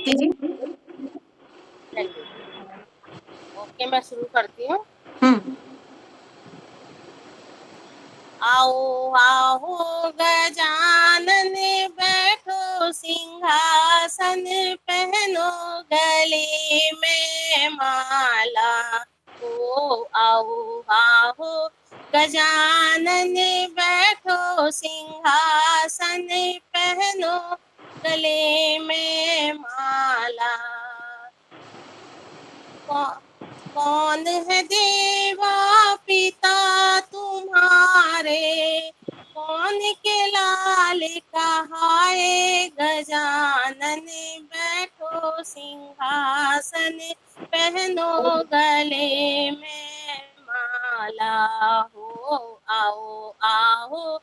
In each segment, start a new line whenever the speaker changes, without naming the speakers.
कीर्ति जी।
चलिए ओके, मैं शुरू करती हूँ। आओ आओ गजानन बैठो सिंहासन, पहनो गले में माला। ओ आओ आओ गजानन बैठो सिंहासन, पहनो गले में माला। कौन है देवा पिता तुम्हारे, कौन के लाल कहाए गजानन बैठो सिंहासन, पहनो गले में माला। हो आओ आओ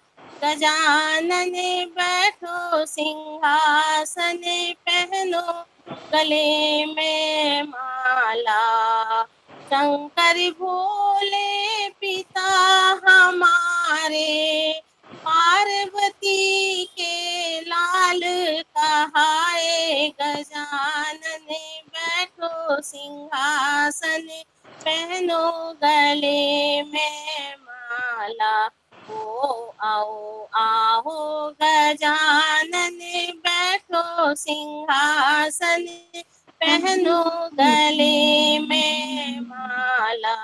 गजानन बैठो सिंहासन, पहनो गले में माला। शंकर भोले पिता हमारे, पार्वती के लाल कहाए गजानन बैठो सिंहासन, पहनो गले में माला। ओ आओ आओ गजानन बैठो सिंहासन, पहनो गले में माला।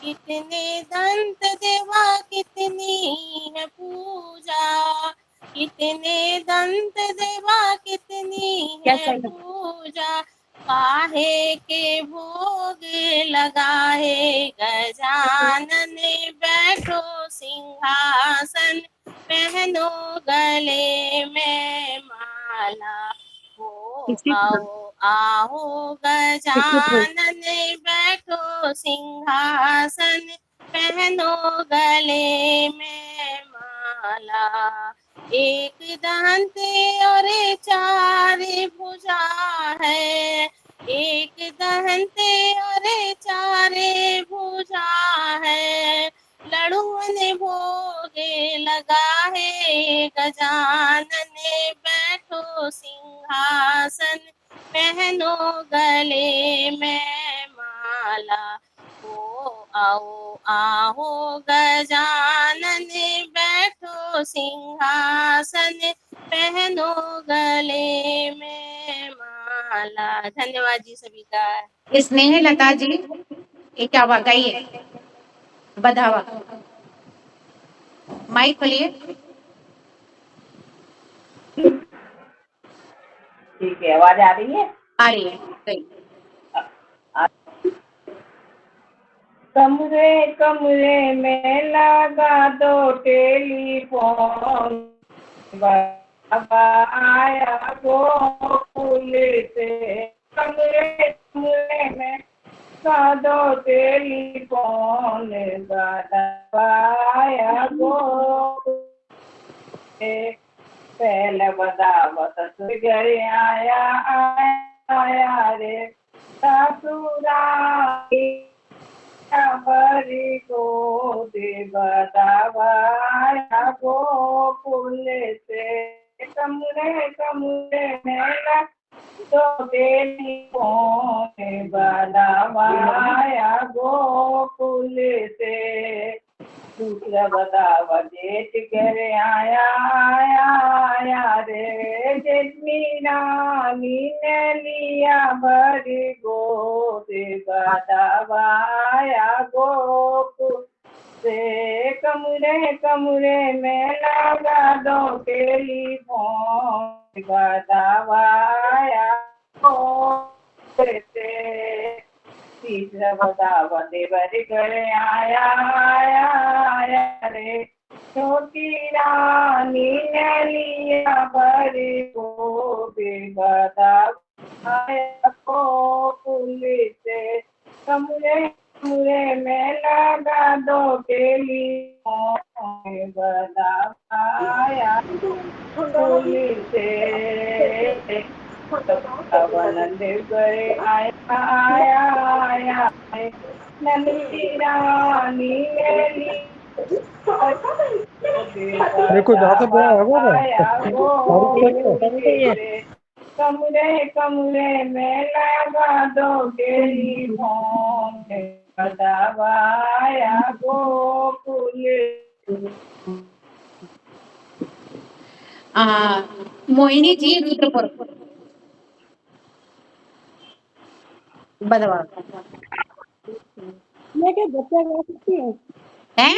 कितने दंत देवा कितनी है पूजा, कितने दंत देवा कितनी है पूजा, काहे के भोग लगाए गजानन बैठो सिंहासन, पहनो गले में माला। हो आओ आओ गजानन बैठो सिंहासन, पहनो गले में माला। एक दंत और चार भुजा है, एक दंत और चार भुजा है, लड़ुअन भोगे लगा है गजानन बैठो सिंहासन, पहनो गले में माला। ओ आओ आओ गजानन बैठो सिंहासन, पहनो गले में माला। धन्यवाद जी सभी का।
स्नेह लता जी, एक क्या गाइए बधावा, माइक खोलिए।
ठीक है, आवाज आ रही है?
आ रही है।
कमरे कमरे में लगा दो टेलीफोन, बाबा आया गोकुल से। कमरे कमरे में लगा दो टेलीफोन, बाबा आया गोकुल से। पहले बदावत घर आया आया रे ससुरा बरी को दे बतावाया गोकुल से। कमरे कमरे में तो देवी कौन बतावाया गोकुल से। दूसरा बतावा जेठ घर आया आया आया रे, जेठनी रानी ने लिया बड़ी गोद, बतावाया गोकुल से। कमरे कमरे में लगा दो टेलीफोन, बतावाया गोकुल से। तीसरा बतावा देवर घर आया आया आया रे, छोटी रानी ने लिया बड़ी को, बताया गोकुल से। कमरे कमरे में लगा दो टेलीफोन, बताया गोकुल से। नंद गए आया आया आया नंदी रानी
देखो ज्यादा बड़ा है वो
आया गोकुल से। कमरे कमरे में लगा दो टेलीफोन, बधावाया गोकुल।
मोहिनी जी रुद्रपुर बदवा
मैं क्या बच्चा गा सकती है?
हैं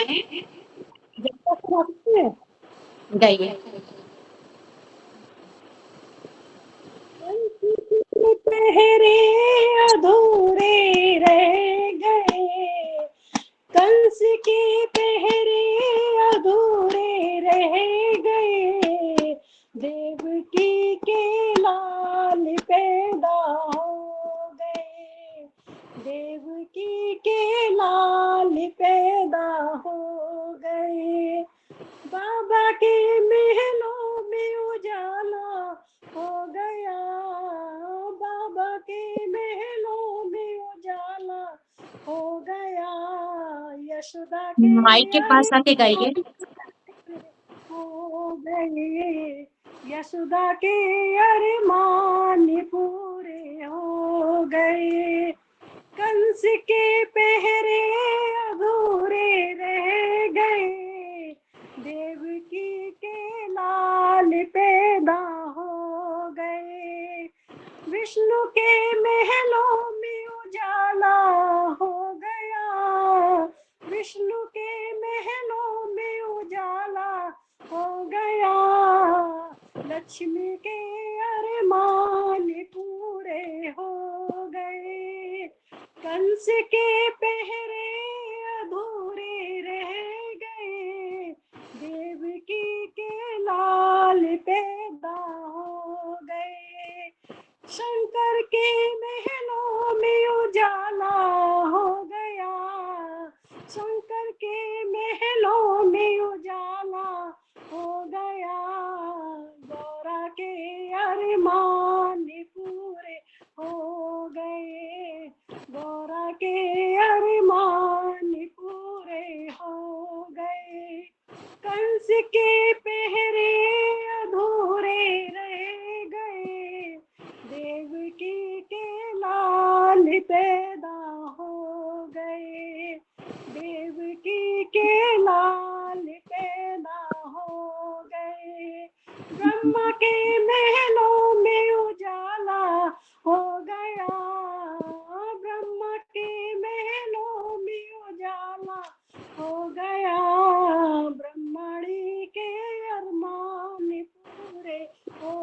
बच्चा गा सकती है?
गाइए।
पहरे अधूरे रह गए, कंस के पहरे अधूरे रह गए, देवकी के लाल पैदा हो गए, देवकी के लाल पैदा हो गए, बाबा के महलों में उजाला हो गया, बाबा के महलों में उजाला हो गया, यशोदा के
माइक के पास आके गाइए।
हो गए, यशोदा के अरमान पूरे हो गए, कंस के पहरे अधूरे रह गए, देवकी के लाल पैदा हो गए, विष्णु के महलों में उजाला हो गया, विष्णु के महलों में उजाला हो गया, लक्ष्मी के अरमान पूरे हो गए, कंस के पहरे अधूरे रह गए, देवकी के लाल पैदा हो गए, शंकर के महलों में उजाला हो गया, शंकर के महलों में उजाला हो गया, गौरा के अरमान पूरे हो गए, गौरा के अरमान पूरे हो गए, कंस के पहरे अधूरे रह गए, देवकी के लाल पैदा हो गए, देवकी के लाल पैदा हो गए, ब्रह्मा के महलों में उजाला हो गया, ब्रह्मा के महलों में उजाला हो गया, ब्रह्मणी के अरमान पूरे हो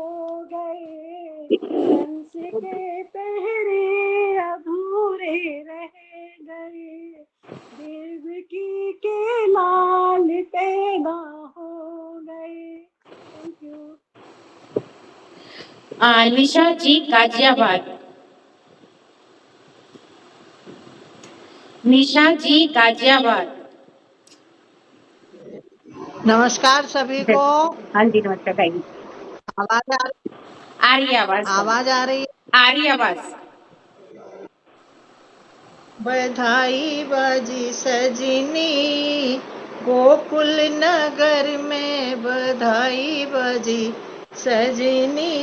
गए, कंस के पहरे अधूरे रह गए, देवकी के लाल पैदा हो गए। Thank you.
निशा जी गाजियाबाद, निशा जी गाजियाबाद।
नमस्कार सभी को।
हाँ जी नमस्कार गाइए।
आवाज आ रही?
आ रही है आवाज,
आवाज आ रही है?
आ रही है आवाज।
बधाई बाजी सजनी गोकुल नगर में, बधाई बाजी सजनी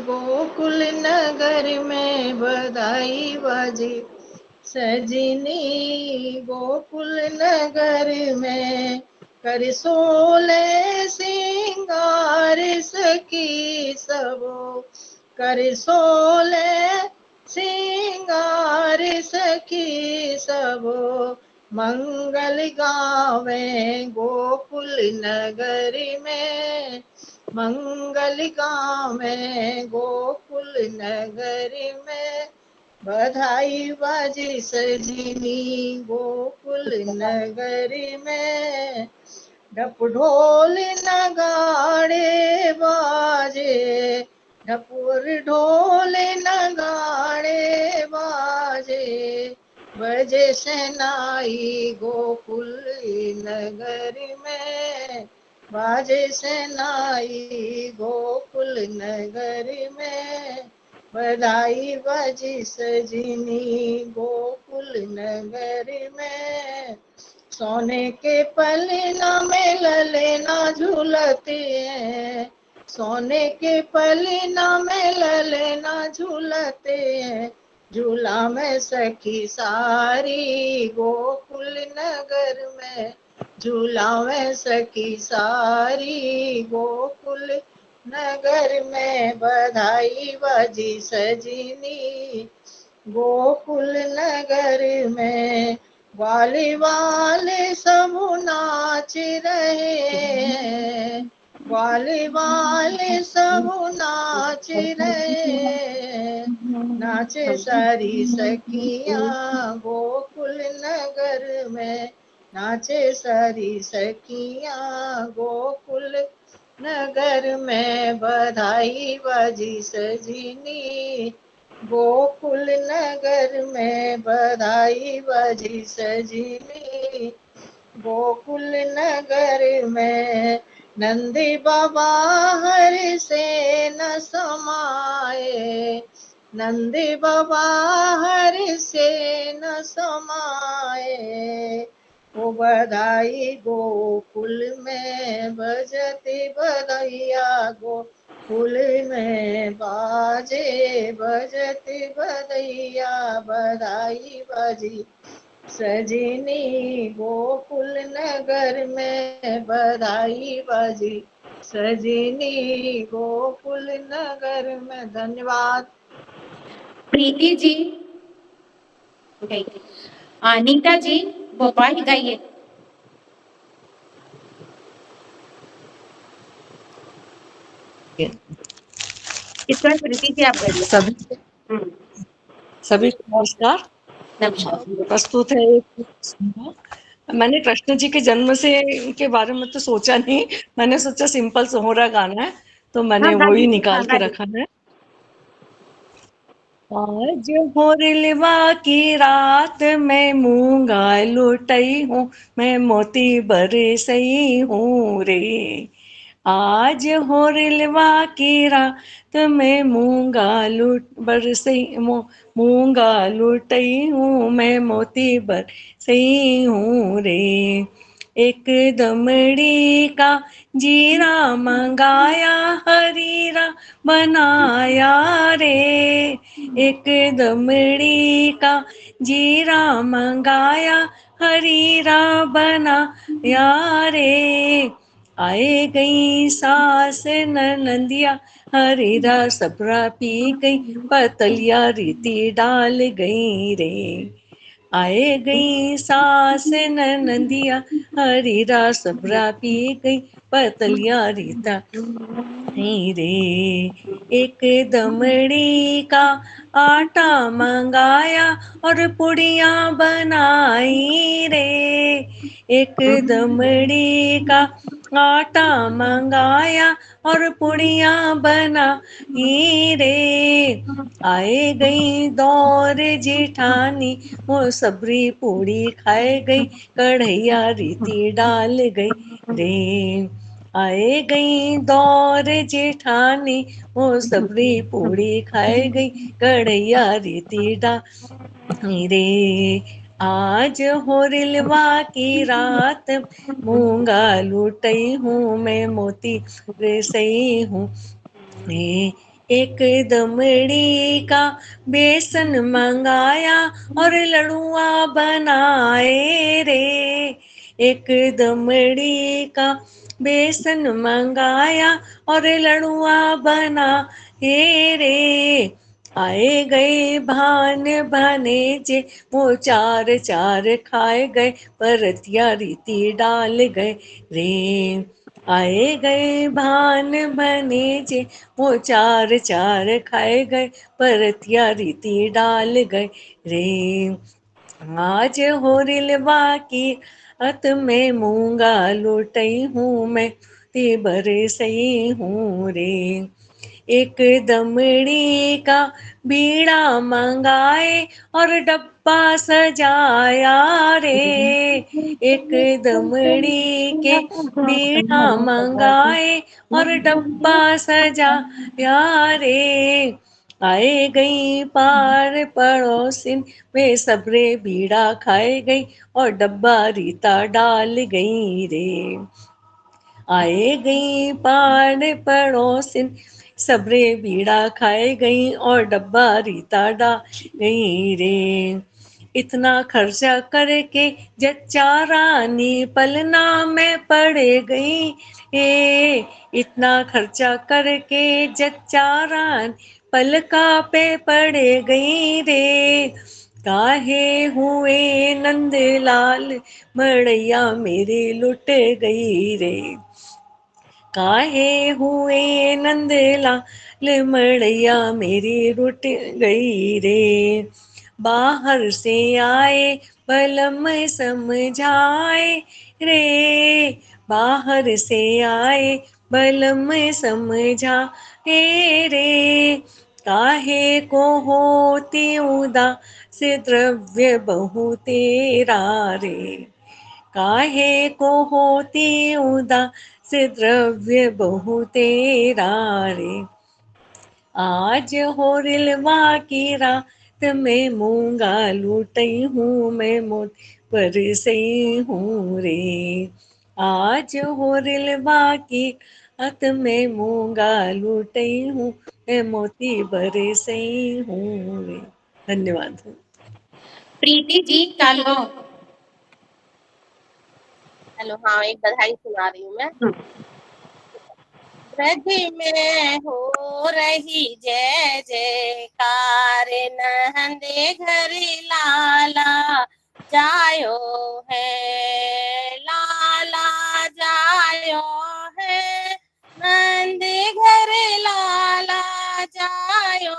गोकुल नगर में, बधाई बाजी सजनी गोकुल नगर में, कर सोले सिंगार सखी सबो, कर सोले सिंगार सखी सबो, मंगल गावे गोकुल नगर में, मंगल गावे गोकुल नगर में, बधाई बाजी सजनी गोकुल नगर में, ढप ढोल नगाड़े बाजे, ढपुर ढोल नगाड़े बाजे, बजे सेनाई गोकुल नगर में, बाजे सेनाई गोकुल नगर में, बधाई बाजी सजनी गोकुल नगर में, सोने के पलना में ललना झूलते हैं, सोने के पलना में ललना झूलते हैं, झूला में सखी सारी गोकुल नगर में, झूला में सखी सारी गोकुल नगर में। बधाई बाजी सजनी गोकुल नगर में, वाले वाले सब नाच रहे हैं, वाले वाले सब नाच रहे, नाचे सारी सखियां गोकुल नगर में, नाचे सारी सखियां गोकुल नगर में। बधाई बाजी सजनी गोकुल नगर में, बधाई बाजी सजनी गोकुल नगर में। नंदी बाबा हर से न समाए, नंदी बाबा हर से न समाए, वो बधाई गोकुल में बजती बधैया गोकुल में बाजे, बजती बधैया बधाई बाजी सजनी गोकुल नगर में, बधाई बाजी सजनी गोकुल नगर में। धन्यवाद।
प्रीति जी गई। नीता जी भोपाल गाइए। इस बार प्रीति जी आप गाइए।
सभी सभी को नमस्कार।
नमस्कार।
प्रस्तुत है एक, मैंने कृष्ण जी के जन्म से के बारे में तो सोचा नहीं, मैंने सोचा सिंपल सोहरा गाना है तो मैंने वो ही निकाल के रखा है। आज होरिलवा की रात मैं मूंगा लुटई हूँ, मैं मोती बरसई हूँ रे। आज होरिलवा की रात मैं मूंगा मूंगा लुटई हूँ, मैं मोती बरसई हूँ रे। एक दमड़ी का जीरा मंगाया, हरीरा बनाया रे। एक दमड़ी का जीरा मंगाया, हरीरा बनाया रे। आए गई सास ननदिया, हरीरा सबरा पी गई, पतलिया रीति डाल गई रे। आए गई सास ननदिया, हरीरा सबरा पी गई, पतलिया रीता रे। एक दमड़ी का आटा मंगाया और पुड़िया बनाई रे। एक दमड़ी का आटा मंगाया और पुड़िया बनाई रे। आए गई दौर जेठानी, वो सबरी पूड़ी खाए गई, कढ़ैया रीति डाल गई रे। आए गई दौर जेठानी, वो सबरी पूड़ी खाए गई, कढ़ैया रीति डाली रे। आज होरिलवा की रात मूंगा लुटई हूँ, मैं मोती रेसई हूँ रे। एक दमड़ी का बेसन मंगाया और लड़ुआ बनाए रे। एक दमड़ी का बेसन मंगाया और लड़ुआ बनाए रे। आए गए भान भानेजे, वो चार चार खाए गए, परतिया रीति डाल गए रे। आए गए भान भनेजे, वो चार चार खाए गए, परतिया रीति डाल गए रे। आज होरिलवा की अत में मूंगा लुटई हूँ, मैं ते बरसई हूँ रे। एक दमड़ी का बीड़ा मंगाए और डब्बा सजाया रे। एक दमड़ी के बीड़ा मंगाए और डब्बा सजाया रे। आए गई पार पड़ोसिन, वे सबरे बीड़ा खाए गई और डब्बा रीता डाल गई रे। आए गई पाड़ पड़ोसिन, सबरे बीड़ा खाए गई और डब्बा रीता डा गई रे। इतना खर्चा करके जच्चा रानी पलना में पड़ गई ए, इतना खर्चा करके जच्चा रानी पलका पे पड़ गई रे। काहे हुए नंदलाल मड़ैया मेरे लुट गई रे। काहे हुए नंदलाल मड़ैया मेरी रुट गई रे। बाहर से आए बलम समझाए रे, बाहर से आए बलम समझाए रे। काहे को होती उदास द्रव्य बहु तेरा रे। काहे को होती उदास द्रव्य बहु तेरा रे। आज हो रिलवा की रात में मूंगा लूटई हूँ मैं मोती बरसई हूँ रे। आज हो रिलवा की रात में मूंगा लूटई हूँ मैं मोती बरसई हूँ रे। धन्यवाद।
प्रीति जी कालो।
हेलो, हाँ एक बधाई सुना रही हूँ मैं। ब्रज में हो रही जय जयकार, नंदे घर लाला जायो है, लाला जायो है, नंदे घर लाला जायो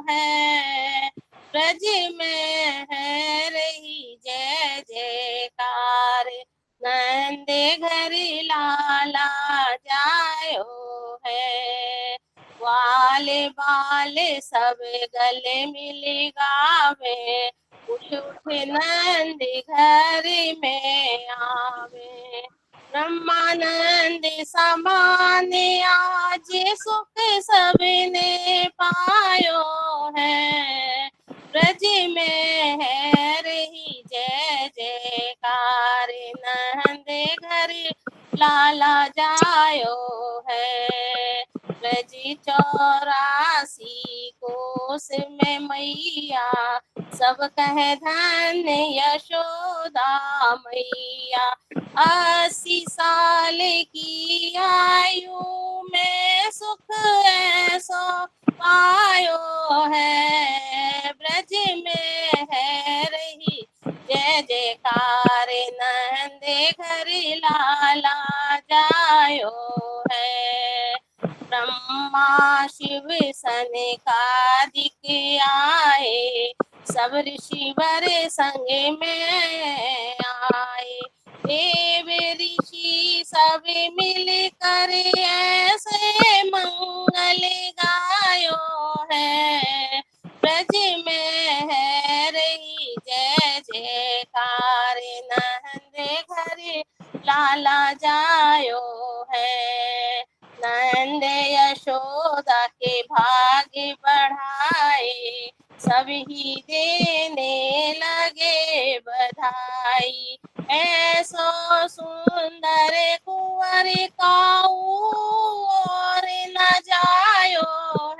है। ब्रज में है रही जय जयकार, नंदे घर लाला जायो है। वाले बाले सब गले मिल गावे, उठ उठ नंद घर में आवे। ब्रह्मानंद समान आज सुख सबने पायो है। ब्रज में है रही जय जयकार, नंद घर लाला जायो है। ब्रज 84 कोस में मैया, सब कहे धन्य यशोदा मैया। 80 साल की आयु में सुख ऐसो पायो है। ब्रज में है रही जय जयकार, नंदे घर लाला जायो है। ब्रह्मा शिव सनकादिक आए, सब ऋषि वर संग में आए। देव ऋषि सब मिल कर ऐसे मंगल गायो है। ब्रज में है रही जय जयकार, नंदे घर लाला जायो है। नंद यशोदा के भाग्य बढ़ाए, सभी देने लगे बधाई। ऐसो सुंदर कुंवर काऊ और न जायो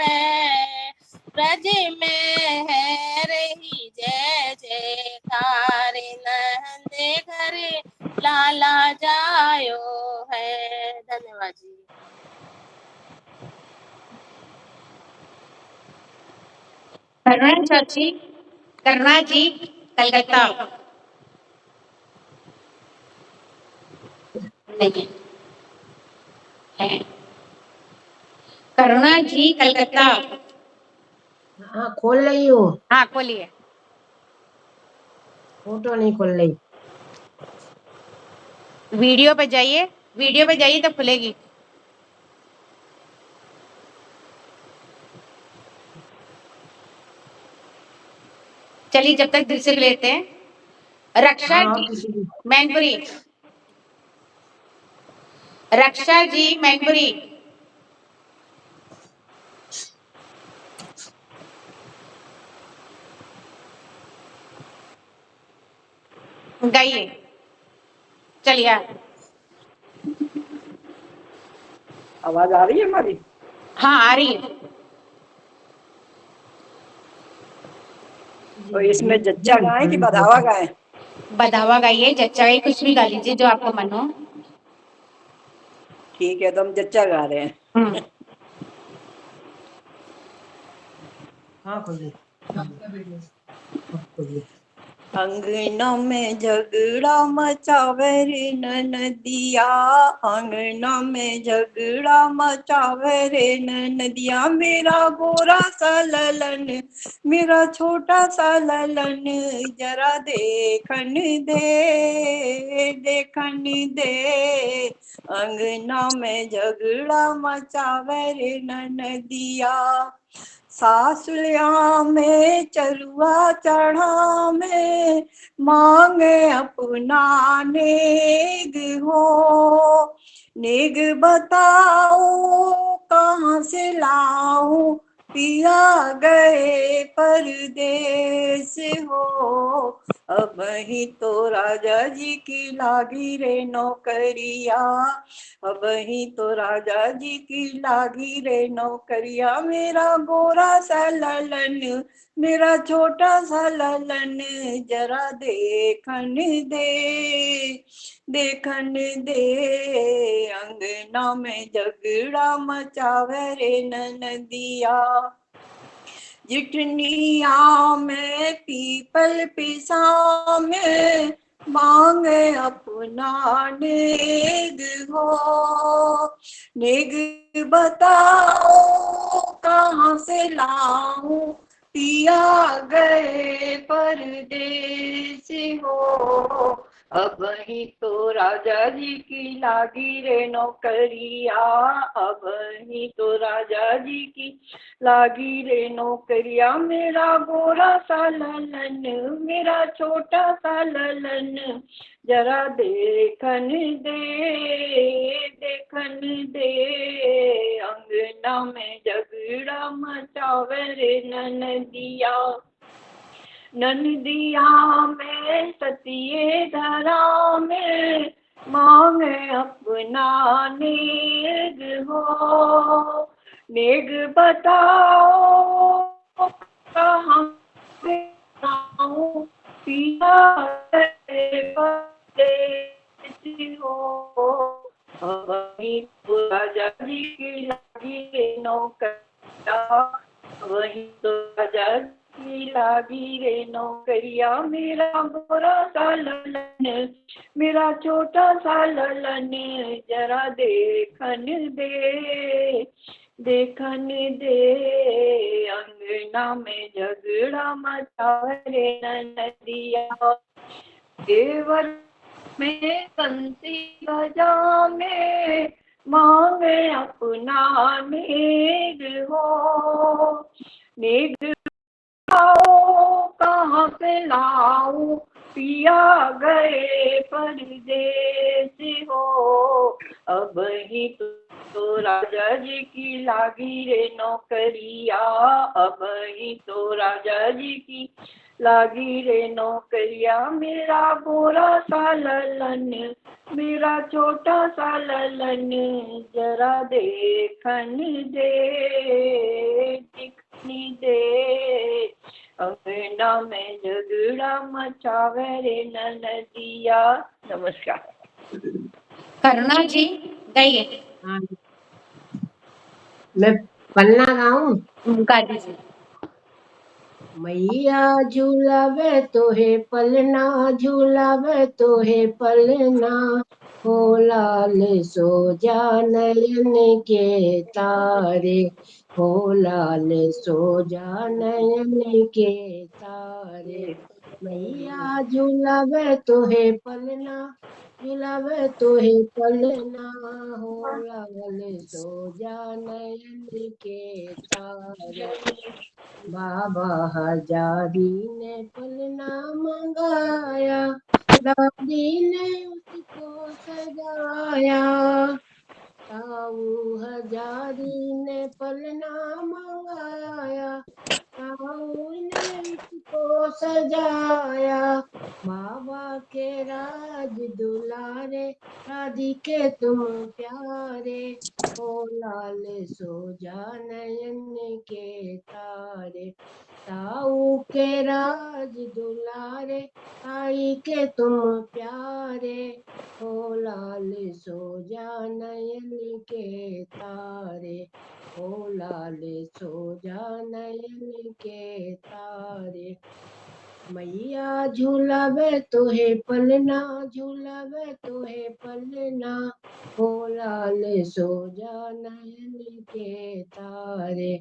है। ब्रज में है रही जय जयकार, नंदे घर लाला जायो है। धन्यवाद जी।
करुणा चाची, करुणा जी कलकत्ता। नहीं है। करुणा जी कलकत्ता।
हाँ खोल रही हूँ,
हाँ खोलिए।
फोटो नहीं खोल रही।
वीडियो पे जाइए, वीडियो पे जाइए तब खुलेगी। चलिए जब तक दृश्य लेते हैं। रक्षा
हाँ और
जी
किसी की
मैनपुरी, रक्षा जी मैनपुरी। गाइए, चलिए।
आवाज आ रही है हमारी?
हाँ आ रही है।
तो इसमें जच्चा गाएं कि बधावा गाएं?
बधावा गाइए, जच्चा गाइए, कुछ भी गा लीजिए जो आपको मन हो।
ठीक है, तो हम जच्चा गा रहे हैं।
हाँ खोलिए, खोलिए।
अंगना में झगड़ा मचावे रे ननदिया, अंगना में झगड़ा मचावे रे ननदिया, मेरा गोरा सा ललन, मेरा छोटा सा ललन, जरा देखन दे, देखन दे। अंगना में झगड़ा मचावे रे ननदिया, सासुलिया में चरुआ चढ़ा में, मांगे अपना नेग हो, नेग बताओ कहाँ से लाऊं, पिया गए परदेस हो। अब ही तो राजा जी की लागी रे नौकरिया, अब ही तो राजा जी की लागी रे नौकरिया, मेरा गोरा सा ललन, मेरा छोटा सा ललन, जरा देखन दे, देखन दे। अंगना में झगड़ा मचावे रे ननदिया, जिठनिया में पीपल पिसा में, मांगे अपना नेग हो, नेग बताओ कहाँ से लाऊं, पिया गए परदेस हो। अब ही तो राजा जी की लागी रे नौकरिया, अब ही तो राजा जी की लागी रे नौकरिया, मेरा गोरा सा ललन, मेरा छोटा सा ललन, जरा देखन दे, देखन दे। अंगना में झगड़ा मचावे रे ननदिया, ननदिया में सतिये धरा में, मांगे अपना नेग हो, नेग बताओ कहाँ से लाऊं, पिया परदेस हो। वही तो राजा जी की लागी नौकरिया, वही तो राजा की लागी रे नौकरिया, मेरा गोरा सा ललन, मेरा छोटा सा ललन, जरा देखन दे, देखन दे। अंगना में झगड़ा मचावे रे ननदिया, देवर में बंसी बजा में, मांगे अपना नेग हो, नेग कहाँ से लाऊं, पिया गए परदेस हो। अब ही तो राजा जी की लागी रे नौकरिया, अब ही तो राजा जी की लागी रे नौकरिया, मेरा गोरा सा ललन, मेरा छोटा सा ललन, जरा देखन दे, दिखन दे। अंगना में झगड़ा मचावे रे ननदिया। नमस्कार।
करुणा जी गाइए।
हाँ, मैं पन्ना गाऊं?
गा दीजिए।
मैया झूलावे तोहे पलना, झूलावे तोहे पलना, हो लाल सो जा नयन के तारे, हो लाल सो जा नयन के तारे। मैया झूलावे तोहे पलना, झूलावे तोहे पलना, हो लाल सो जा नयन के तारे। बाबा हजारी ने पलना मंगाया, दादी ने उसको सजाया, ताऊ हजारी ने पलना मंगाया, ताऊ ने उसको सजाया, बाबा के राज दुलारे, राधिके तुम प्यारे, हो लाल सो जा नयन के तारे। ताऊ के राज दुलारे, ताई के तुम प्यारे, हो लाल सो जा नयन के तारे, हो लाल सो जा नयन के तारे। मैया झूलावे तोहे पलना, झूलावे तोहे पलना, हो लाल सो जा नयन के तारे।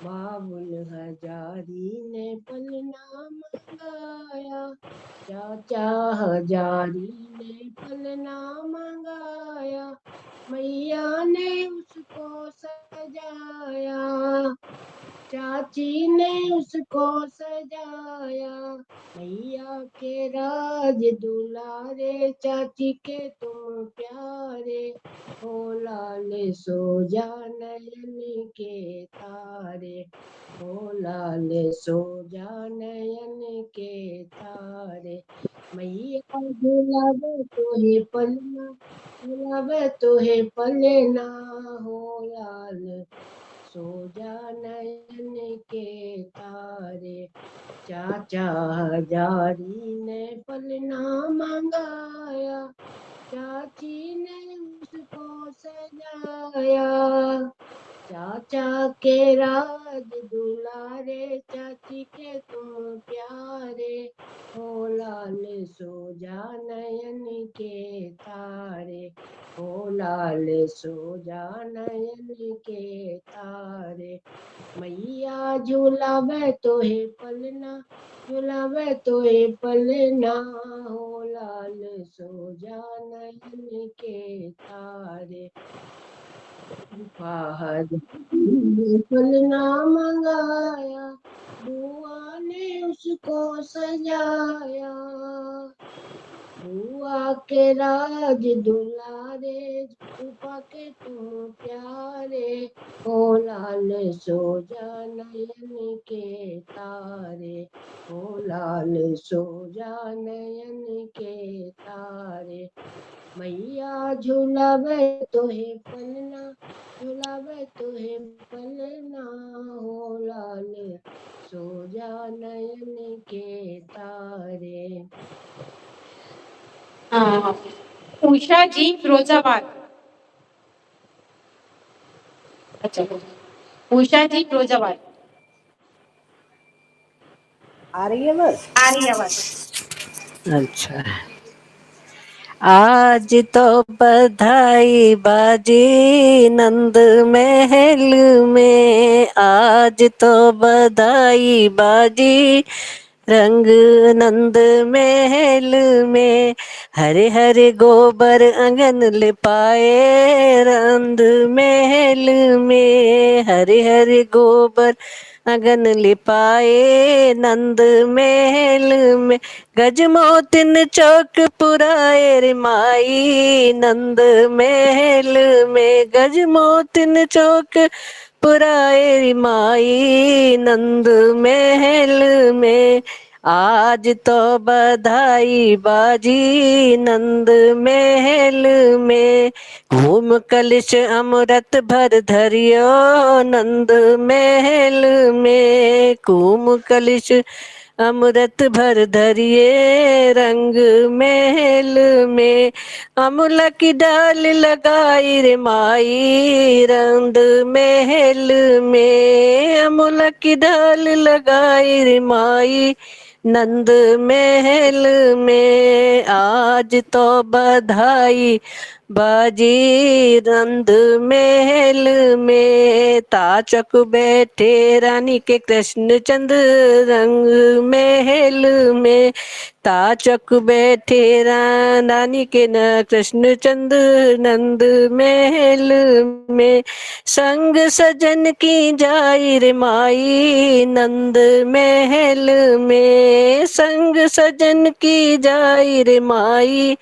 बाबुल हजारी ने पलना मंगाया, चाचा हजारी ने पलना मंगाया, मैया ने उसको सजाया, चाची ने उसको सजाया। मैया के राज दुलारे, चाची के तुम प्यारे, हो लाल सो जा नयन के तारे, हो लाल सो जा नयन के तारे। मैया झुलावे तोहे पलना, झुलावे तोहे पलना, हो लाल सो जा नयन के तारे। चाचा हजारी ने पलना मंगाया, चाची ने उसको सजाया, चाचा के राज दुलारे, चाची के तुम प्यारे, हो लाल सो जा नयन के तारे, हो लाल सो जा नयन के तारे। मैया झूलावे तोहे पलना, झूलावे तोहे पलना, हो लाल सो जा नयन के तारे। फहद ने पलना मंगाया, बुआ ने उसको सजाया, बुआ के राज दुलारे, फूफा के तुम प्यारे, हो लाल सो जा नयन के तारे, हो लाल सो जा नयन के तारे। मैया झूलावे तोहे पलना, झूलावे तोहे पलना, हो लाल सो जा नयन के तारे।
हाँ, उषा जी फिरोजाबाद। अच्छा, उषा जी फिरोजाबाद।
आ रही है बस।
आ रही है आवाज।
अच्छा, आज तो बधाई बाजी नंद महल में, आज तो बधाई बाजी रंग नंद महल में, हरे हरे गोबर अंगन लिपाए नंद महल में, हरे हरे गोबर अगन लिपाए नंद महल में, गजमोतिन चौक पुराए रे माई नंद महल में, गजमोतिन चौक पुराए रे माई नंद महल में, आज तो बधाई बाजी नंद महल में, घूम कलश अमृत भर धरियो नंद महल में, घूम कलश अमृत भर धरिए रंग महल में, अमूल की डाल लगाई रे माई रंग महल में, अमूल की डाल लगाई रे माई नंद महल में, आज तो बधाई बाजी नंद महल में, ताचक बैठे रानी के कृष्ण चंद्र रंग महल में, ताचक बैठे रानी के न कृष्ण चंद्र नंद महल में, संग सजन की जाई रे माई नंद महल में, संग सजन की जाई रे माई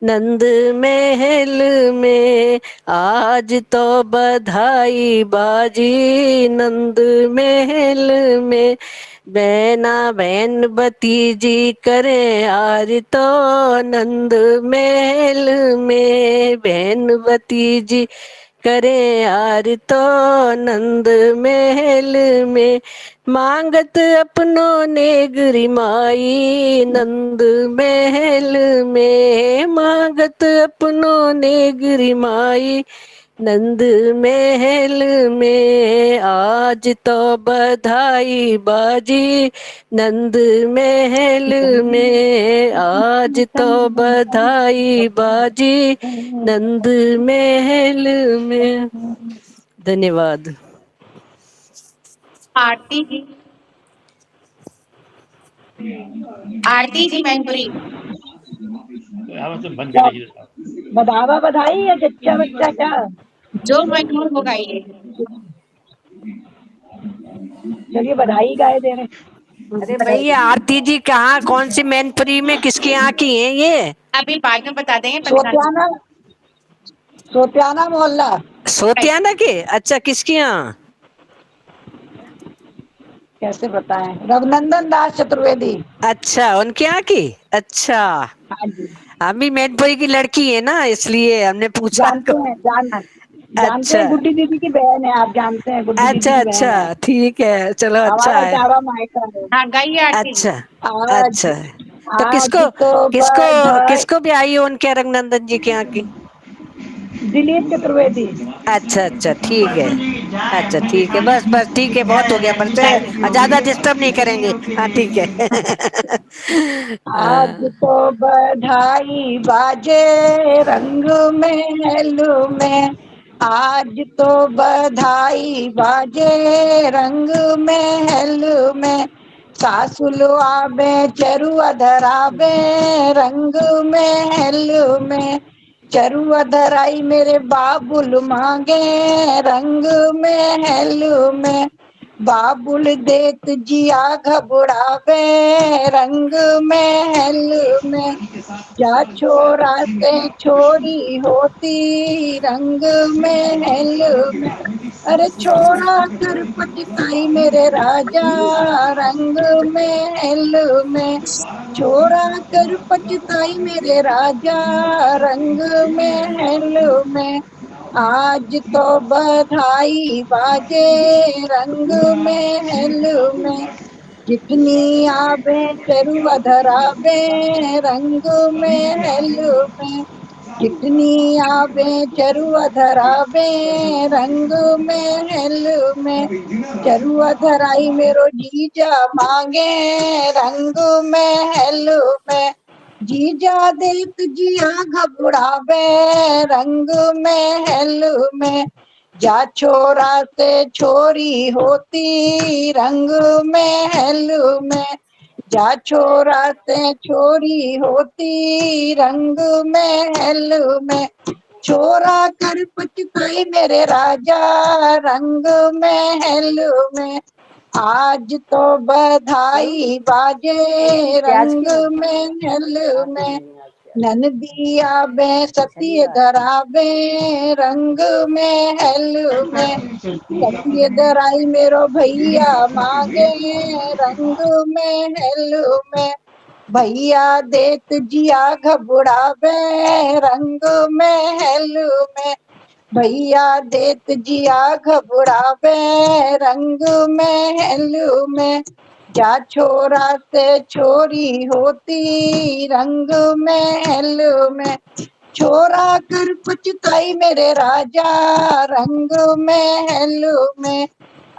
नंद महल में, आज तो बधाई बाजी नंद महल में, बहना बहन भतीजी करे आर तो नंद महल में, बहन भतीजी करे आर तो नंद महल में, मांगत अपनों ने गरिमाई नंद महल में, मांगत अपनों ने गरिमाई नंद महल में। आज तो बधाई बाजी नंद महल में, आज तो बधाई बाजी नंद महल में। धन्यवाद।
आरती जी, आरती जी मैनपुरी।
बधावा बधाई या जच्चा बच्चा क्या?
जो मंजूर होगा ये।
चलिए बधाई गाए दे रहे।
अरे भैया आरती जी कहाँ, कौन सी मैनपुरी में किसके यहाँ की है ये?
अभी बाद में बता देंगे।
सोतियाना, सोतियाना मोहल्ला।
सोतियाना के? अच्छा, किसके यहाँ?
कैसे बताएं, रघुनंदन दास चतुर्वेदी।
अच्छा, उनके यहाँ की। अच्छा,
हाँ जी,
हम भी मैनपुरी की लड़की है ना, इसलिए हमने पूछा।
जानते हैं, जानते
अच्छा
हैं, गुड्डी दीदी की बहन है, आप जानते हैं, गुड्डी दीदी
अच्छा
की बहन है।
अच्छा, ठीक है, चलो अच्छा
हमारा
है।
जावा मायका है।
हाँ गाइए आरती जी।
अच्छा
आज
अच्छा, तो
आज
किसको
तो
किसको
बधाई।
किसको भी आई हो उनके रघुनंदन जी के यहाँ की?
दिलीप चतुर्वेदी।
अच्छा अच्छा, ठीक है। अच्छा ठीक है, बस बस ठीक है, बहुत हो गया परिचय, ज्यादा डिस्टर्ब नहीं करेंगे। हाँ ठीक है।
आज तो बधाई बाजे रंग महल में, आज तो बधाई बाजे रंग महल में, सासुल आबे चरुआ धराबे रंग महल में, चरुआ धराई मेरे बाबुल मांगे रंग महल में, बाबुल देत जिया घबरावे रंग महल में, जा छोरा से छोरी होती रंग महल में, अरे छोरा कर पटकाई मेरे राजा रंग महल में, छोरा कर पटकाई मेरे राजा रंग महल में, आज तो बधाई बाजे रंग महल में, जितनी आबे चरुआ धराबे रंग महल में, जितनी आबे चरुआ धराबे रंग महल में, चरुआ धराई मेरो जीजा मांगे रंग महल में, जीजा देख जिया घबरावे रंग महल में, जा छोरा से छोरी होती रंग महल में, जा छोरा से छोरी होती रंग महल में, छोरा कर पटकाई मेरे राजा रंग महल में, आज तो बधाई बाजे रंग महल में, ननदिया बे सत्य धराबे रंग महल में, सत्य धराई मेरो भैया मांगे रंग महल में, भैया देत जिया घबरावे रंग महल में, भैया देत जिया घबरावे रंग महल में, जा छोरा से छोरी होती रंग महल में, छोरा कर पचताई मेरे राजा रंग महल में,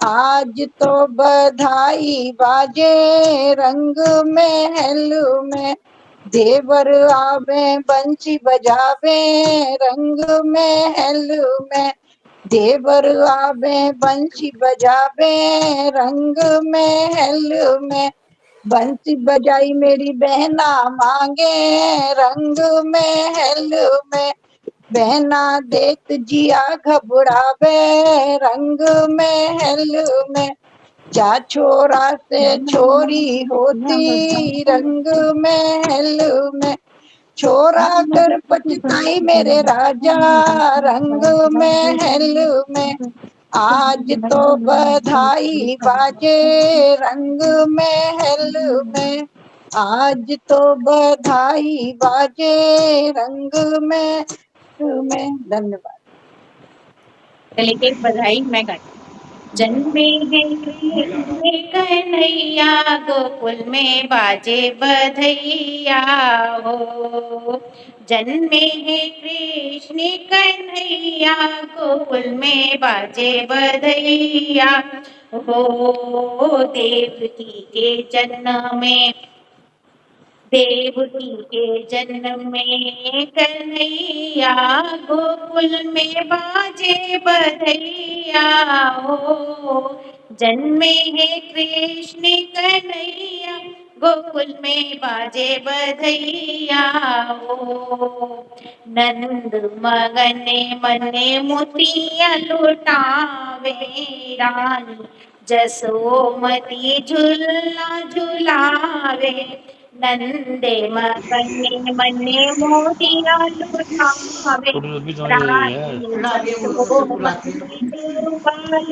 आज तो बधाई बाजे रंग महल में, देवर आवे बंसी बजावे रंग महल में, देवर आवे बंसी बजावे रंग महल में, बंसी बजाई मेरी बहना मांगे रंग महल में, बहना देत जिया घबरावे रंग महल में, जा छोरा से छोरी होती रंग महल में, छोरा कर पचताई मेरे राजा रंग महल में, आज तो बधाई बाजे रंग महल में, आज तो बधाई बाजे रंग में। धन्यवाद।
चलिए एक बधाई मैं गाती हूँ। जन्मे हैं कृष्ण कन्हैया, गोकुल में बाजे बधैया हो। जन्मे हैं कृष्ण कन्हैया, गोकुल में बाजे बधैया हो। देवकी के जन्म में, देवकी के जन्म में कन्हैया, गोकुल में बाजे बधैया हो। जन्मे है कृष्ण कन्हैया, गोकुल में बाजे बधैया हो। नंद मगन मने मोतिया लुटावे, रानी जसोमती झूला झुलावे। नंदे मगन मने मोतिया लुटावे, रानी जसोमती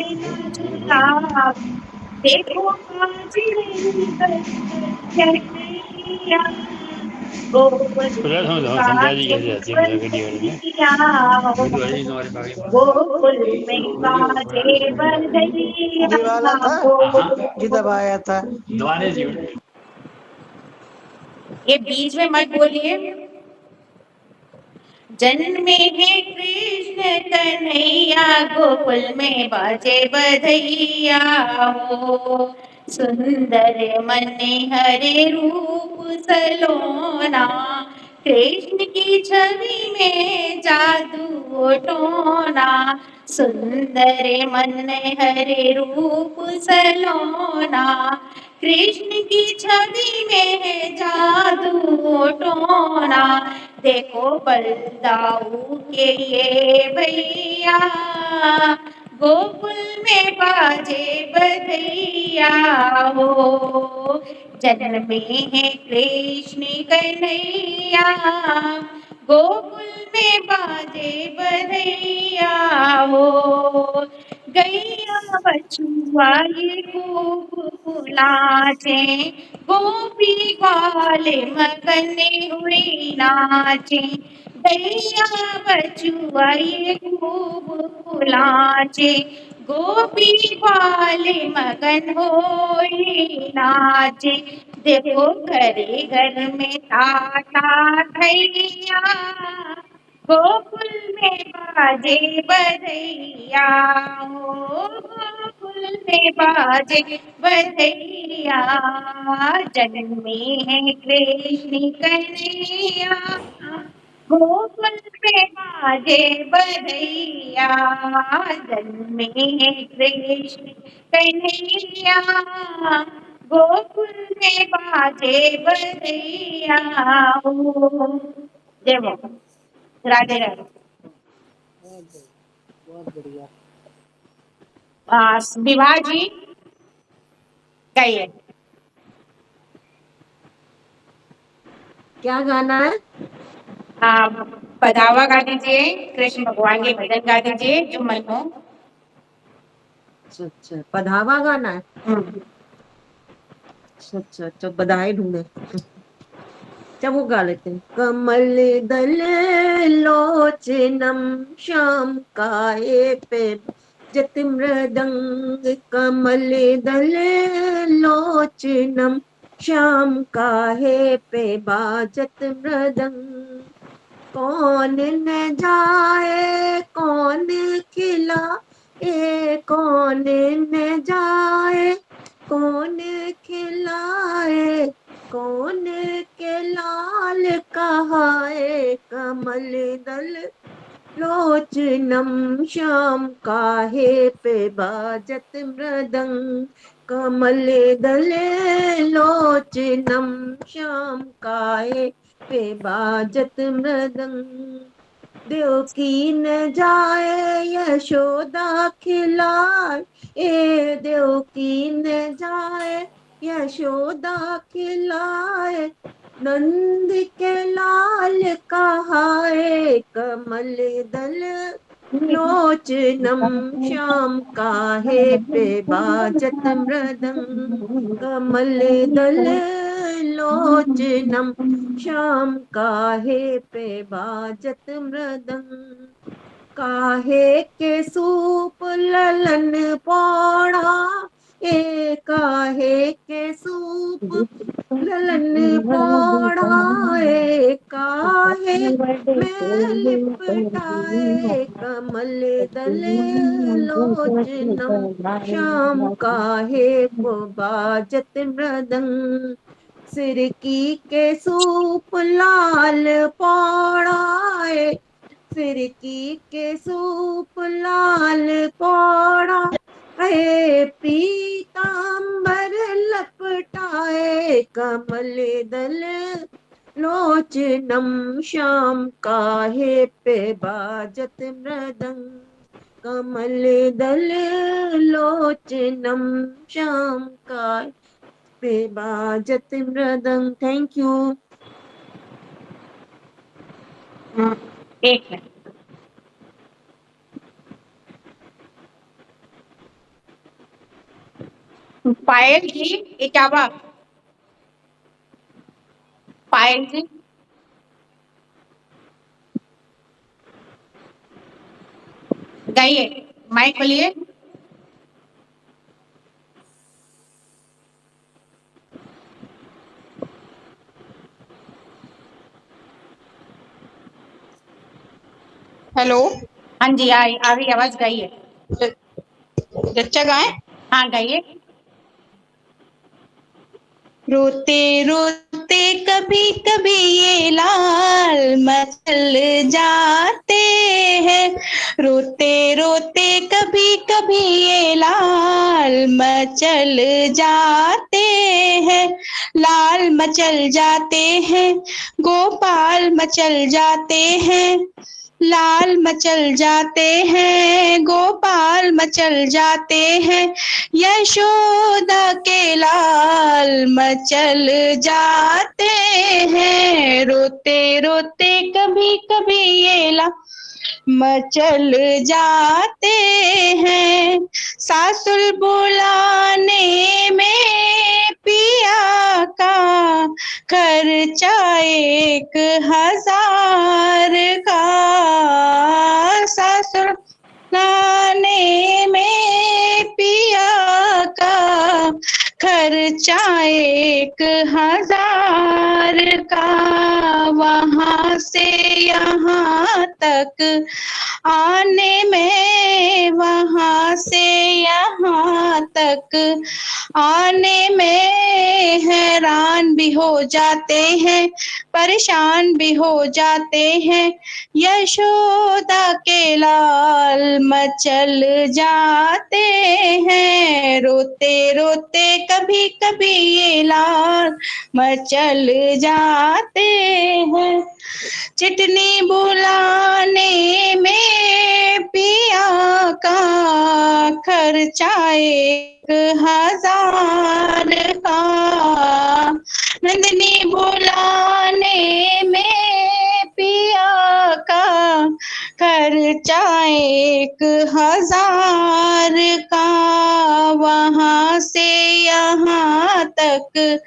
झूला झुलावे। देखो आज रही कन्हैया, गोकुल में बाजे बधैया हो। गोकुल में बाजे बधैया
ये वाला था
हो।
जो दबाया था।
ये बीच में मत बोलिए। जन्मे है कृष्ण कन्हैया, गोकुल में बाजे बधैया हो। सुंदर मने हरे रूप सलोना, कृष्ण की छवि में जादू टोना। सुंदर मन हरे रूप सलोना, कृष्ण की छवि में है जादू टोना। देखो बलदाऊ के ये भैया, गोकुल में बाजे बधैया हो। जन्मे है कृष्ण कन्हैया, गोकुल में बाजे बधैया हो। गैया बछुआ ये खूब नाचे, गोपी वाले मगन हुए नाचे। गैया बछुआ ये खूब नाचे, गोपी वाले मगन होए नाचे। देखो घरे घर में ताता थैया, गोकुल में बाजे बधैया हो। गोकुल में बाजे बधैया, जन्मे है कृष्ण कन्हैया, गोकुल में बाजे बधैया। जन्मे है कृष्ण कन्हैया, गोकुल में बाजे बधैया हो। जय माता, राधे राधे।
बहुत बढ़िया।
विवाह जी गाइए।
क्या गाना है?
पधावा गा दीजिए, कृष्ण भगवान के भजन गा दीजिए जो मन हो।
अच्छा अच्छा, पधावा गाना है। अच्छा अच्छा अच्छा, बधाई ढूंढे। अच्छा वो गा लेते हैं। कमल दल लोचनम श्याम काए पे जति मृदंग, कमल दल लोचनम श्याम काहे पे बाजत मृदंग। कौन न जाए कौन खिला ए, कौन न जाए कौन खिलाए, कौन के लाल कहाए। कमल दल लोचनम श्याम काहे पे बाजत मृदंग, कमल दल लोचनम श्याम काहे पे बाजत मृदंग। देवकी न जाए यशोदा खिलाए ए, देवकी न जाए यशोदा खिलाए, नंद के लाल कहाए। कमल दल लोचनम श्याम काहे पे बाजत मृदंग, कमल दल लोचनम श्याम काहे पे बाजत मृदंग, काहे के सूप ललन पौड़ा, ए काहे के सूप ललन पौड़ाए, काहे में लिपटाए कमल दल लोचनम श्याम काहे को बाजत मृदंग, सिर की के सूप लाल पौड़ाए, सिर की के सूप लाल पौड़ा, अये पीतांबर लपटाए कमल दल लोचनम श्याम काहे पे बाजत मृदंग, कमल दल लोचनम श्याम काहे पे बाजत मृदंग। Thank you.
एक मिनट। पायल जी, ये क्या हुआ? पायल जी, गाइए, माइक खोलिए।
हेलो।
हाँ जी, आ रही आवाज, गाइए।
जच्चा गाए।
हाँ गाइए।
रोते रोते कभी कभी ये लाल मचल जाते हैं, रोते रोते कभी कभी ये लाल मचल जाते हैं, लाल मचल जाते हैं, गोपाल मचल जाते हैं, लाल मचल जाते हैं, गोपाल मचल जाते हैं, यशोदा के लाल मचल जाते हैं, रोते रोते कभी कभी ये लाल मचल जाते हैं, सासुर बुलाने में पिया का खर्चा 1000 का, सासुर बुलाने में पिया का खर्चा 1000 का, वहां से यहाँ तक आने में, वहां से यहाँ तक आने में हैरान भी हो जाते हैं, परेशान भी हो जाते हैं, यशोदा के लाल मचल जाते हैं, रोते रोते कभी कभी ये लाल मचल जाते हैं, चिटनी बुलाने में पिया का खर्चा 1000 का, नंदनी बुलाने में पिया का खर्चा 1000 का, वहां से यहाँ तक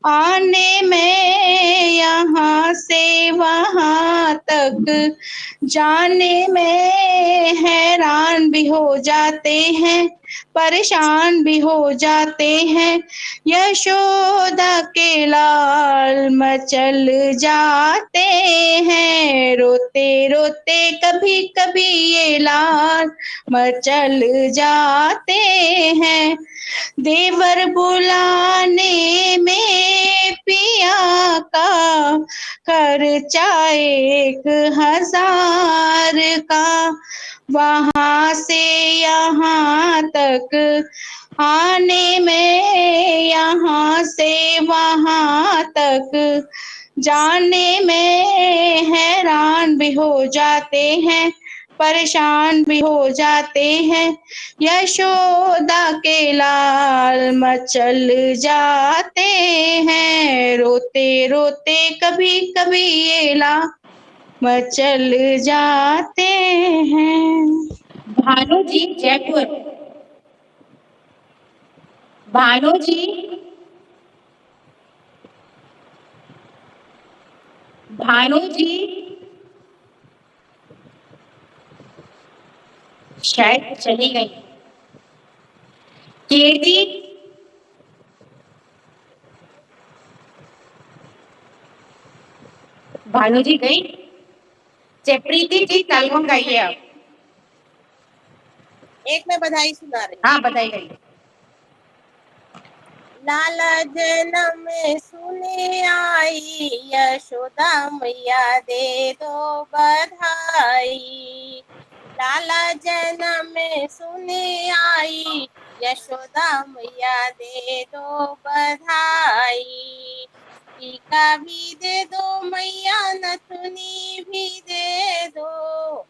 आने में, यहाँ से वहां तक जाने में हैरान भी हो जाते हैं, परेशान भी हो जाते हैं, यशोदा के लाल मचल जाते हैं, रोते रोते कभी कभी ये लाल मचल जाते हैं, देवर बुलाने में पिया का खर्चा 1000 का, वहां से यहाँ तक आने में, यहाँ से वहां तक जाने में हैरान भी हो जाते हैं, परेशान भी हो जाते हैं, यशोदा के लाल मचल जाते हैं, रोते रोते कभी कभी ये लाल मचल जाते हैं।
भानु जी जयपुर। भानु जी, भानु जी शायद चली गई। कीर्ति, भानु जी गई। जयप्रीति जी तेलुगु गाइए आप।
एक मैं बधाई सुना रही हूँ।
हाँ बधाई गई।
लाला जन्म सुने आई, यशोदा मैया दे दो बधाई। लाला जन्म सुने आई, यशोदा मैया दे दो बधाई। टीका भी दे दो मैया, नथुनी भी दे दो।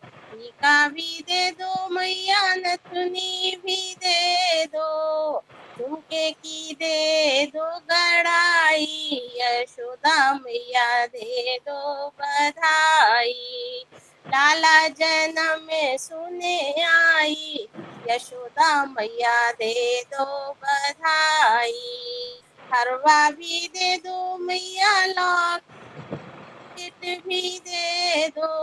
टीका भी दे दो मैया, नथुनी भी दे दो। झुमके की दे दो गड़ाई, यशोदा मैया दे दो बधाई। लाला जन्म सुने आई, यशोदा मैया दे दो बधाई। हरवा भी दे दो मैया, लॉकेट भी दे दो।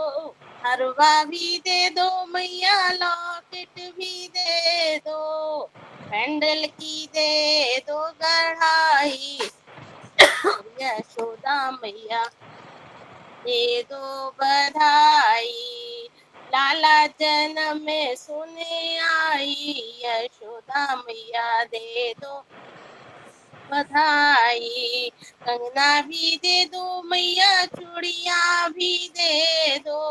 हरवा भी दे दो मैया, लॉकेट भी दे दो। हैंडल की दे दो गढ़ाई, यशोदा मैया दे दो बधाई। लाला जन्म सुने आई, यशोदा मैया दे दो बधाई। कंगना भी दे दो मैया, चूड़िया भी दे दो।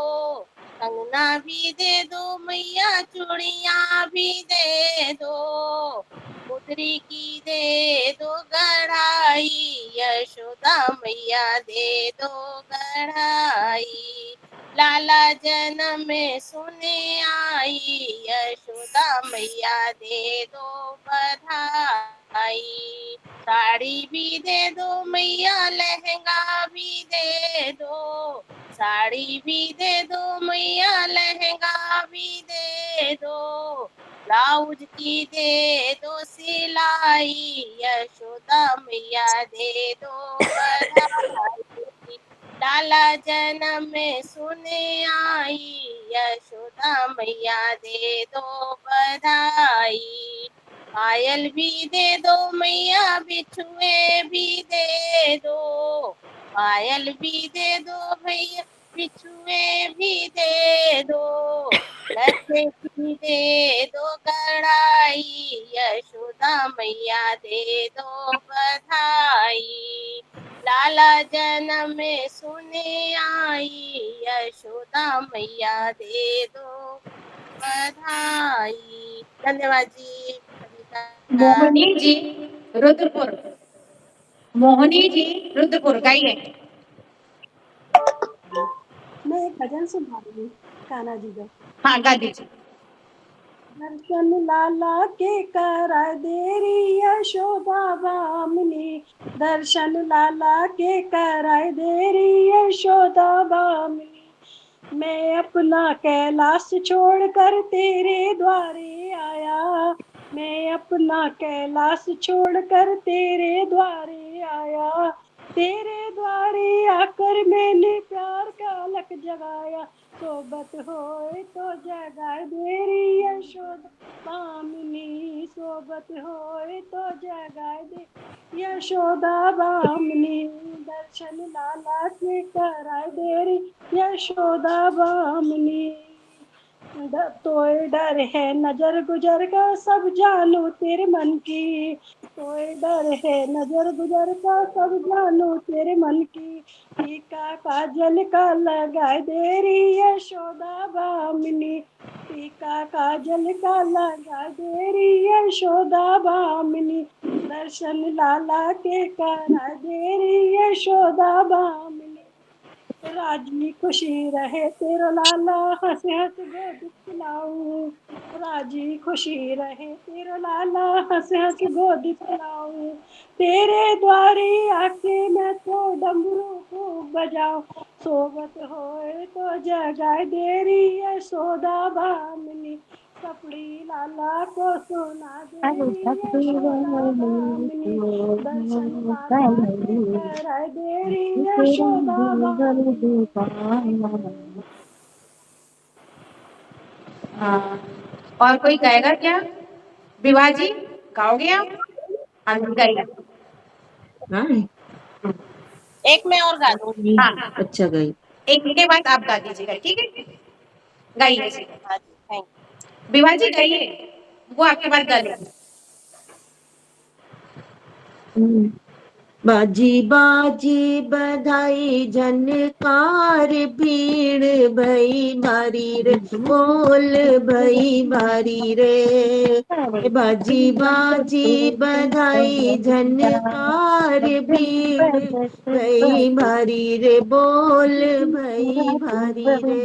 कंगना भी दे दो मैया, चूड़िया भी दे दो। मुद्री की दे दो गढ़ाई, यशोदा मैया दे दो गढ़ाई। लाला जन्म सुने आई, यशोदा मैया दे दो बधाई। साड़ी भी दे दो मैया, लहंगा भी दे दो। साड़ी भी दे दो मैया, लहंगा भी दे दो। ब्लाउज की दे दो सिलाई, यशोदा मैया दे दो बधाई। लाला जन्म सुने आई, यशोदा मैया दे दो बधाई। पायल भी दे दो मैया, बिछुए भी दे दो। पायल भी दे दो भैया, बिछुए भी दे दो। लड़के भी दे दो गढ़ाई, यशोदा मैया दे दो बधाई। लाला जन्म सुने आई, यशोदा मैया दे दो बधाई। धन्यवाद जी।
मोहनी जी रुद्रपुर। मोहनी जी रुद्रपुर गाइए।
मैं एक भजन सुना रही हूँ कान्हा जी का।
हाँ गा दीजिए।
दर्शन लाला के करा देरी, यशोदा बामनी। दर्शन लाला के कराय देरी, यशोदा बामनी। मैं अपना कैलाश छोड़कर तेरे द्वारे आया। मैं अपना कैलाश छोड़कर तेरे द्वारे आया। तेरे द्वारे आकर मैंने प्यार का अलख जगाया। सोबत होए तो जगाए देरी, यशोदा बामनी। सोबत होए तो जगाए दे, यशोदा बामनी। दर्शन लाला के कराए देरी, यशोदा बामनी। तोय डर है नजर गुजर का, सब जानू तेरे मन की। तोय डर है नजर गुजर का, सब जानू तेरे मन की। टीका काजल का लगाए देरी, यशोदा बामनी। टीका काजल का लगा देरी, यशोदा बामनी। दर्शन लाला के करा देरी, यशोदा बामनी। राजी खुशी रहे तेरा लाला, हंस हंस गोद खिलाऊं। राजी खुशी रहे तेरा लाला, हंस हंस गोद खिलाऊं। तेरे द्वारे आके मैं तो डमरू को बजाऊं। सोबत होए तो लगाए देरी यशोदा भामिनी, सपड़ी लाला को सुना देरी यशोदा भामिनी, दर्शन माता के कराए देरी यशोदा भामिनी।
हाँ, और कोई गाएगा क्या? विवाह जी गाओगे आप? हाँ जी, गाइए।
हाँ
एक मैं और गा दूँ।
हाँ,
अच्छा गई।
एक के बाद आप गा दीजिएगा, ठीक है? गाइए।
हाँ जी, थैंक यू।
विवाह जी गाइए, वो आपके बाद गा लेंगे।
बाजी बाजी बधाई झनकार, भीड़ भई भारी रे, बोल भई भारी रे। बाजी बाजी बधाई झनकार, भीड़ भई भारी रे, बोल भई भारी रे।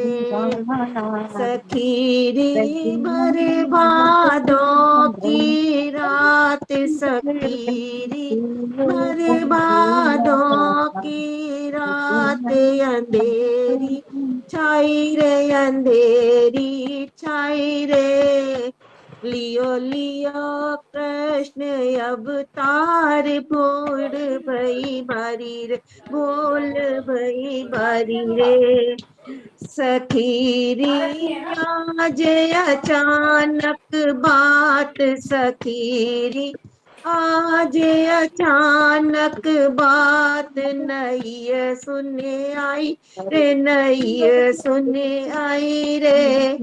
सखीरी भरे भादों की रात, सखीरी भरे भादों की रात, अंधेरी छाई रे, अंधेरी छाई रे। लियो लियो कृष्ण अवतार, भोर भई भारी रे, बोल भई भारी रे। सखीरी आज अचानक बात, सखीरी आज अचानक बात, नैया सुने आई रे, नैया सुने आई रे।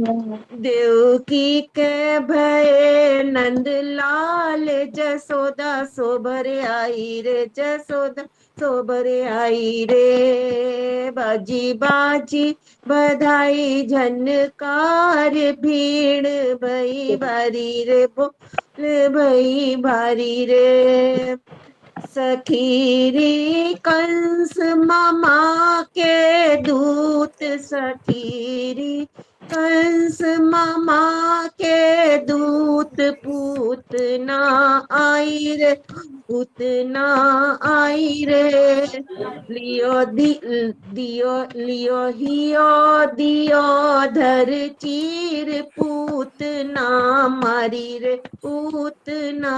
देवकी के भय नंद लाल, जसोदा सोबर आई रे, जसोदा सोबर आई रे। बाजी बाजी बधाई झनकार, भीड़ भई भारी रे, बोल भई भारी रे। सखीरी कंस मामा के दूत, सखीरी कंस मामा के दूत, पूतना आई रे, पूतना आई रे। लियो लियो हियो दियो धर चीर, पूतना मारी रे, पूतना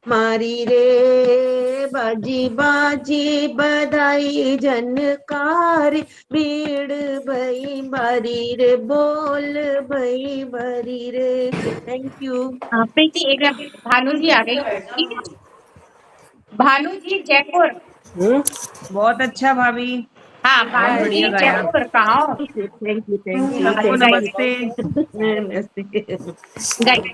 मारी रे। बाजी बाजी बधाई झनकार, भीड़ भई भारी रे, बोल भई भारी रे। Thank you.
प्रीति, एक भानु जी आ गई, ठीक है? भानु जी जयपुर।
बहुत अच्छा भाभी,
हाँ,
बहुत
भानु जी
बढ़िया गाया।
जयपुर कहाँ हो?
Thank you thank you.
सबको नमस्ते।
नमस्ते।
गाइए।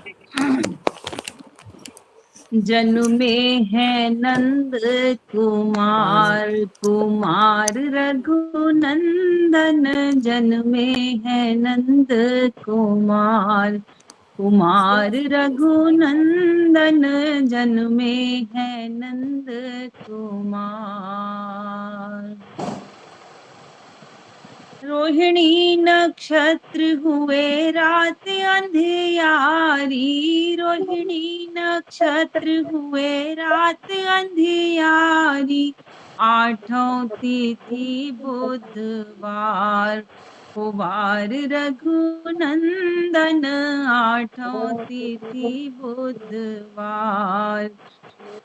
जन्मे है नंद कुमार, कुमार रघुनंदन, जन्मे है नंद कुमार, कुमार रघुनंदन, जन्मे है नंद कुमार। रोहिणी नक्षत्र हुए रात अंधियारी, रोहिणी नक्षत्र हुए रात अंधियारी, आठों तिथि बुधवार, कुमार रघुनंदन, आठों तिथि बुधवार,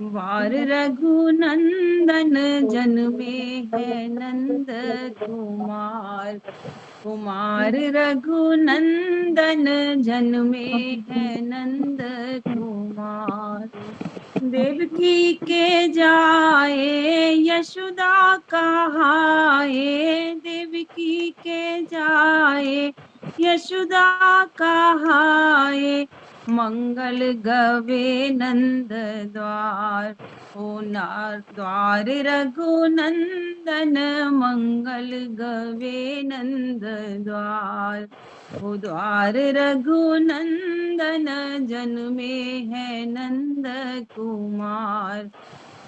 वार रघुनंदन, जन्मे है नंद कुमार, कुमार रघुनंदन, जन्मे है नंद कुमार। देवकी के जाए यशोदा कहाए, देवकी के जाए यशोदा कहाए, मंगल गवे नंद द्वार, ओ द्वार रघुनंदन, मंगल गवे नंद द्वार, ओ द्वार रघुनंदन, जन्मे है नंद कुमार,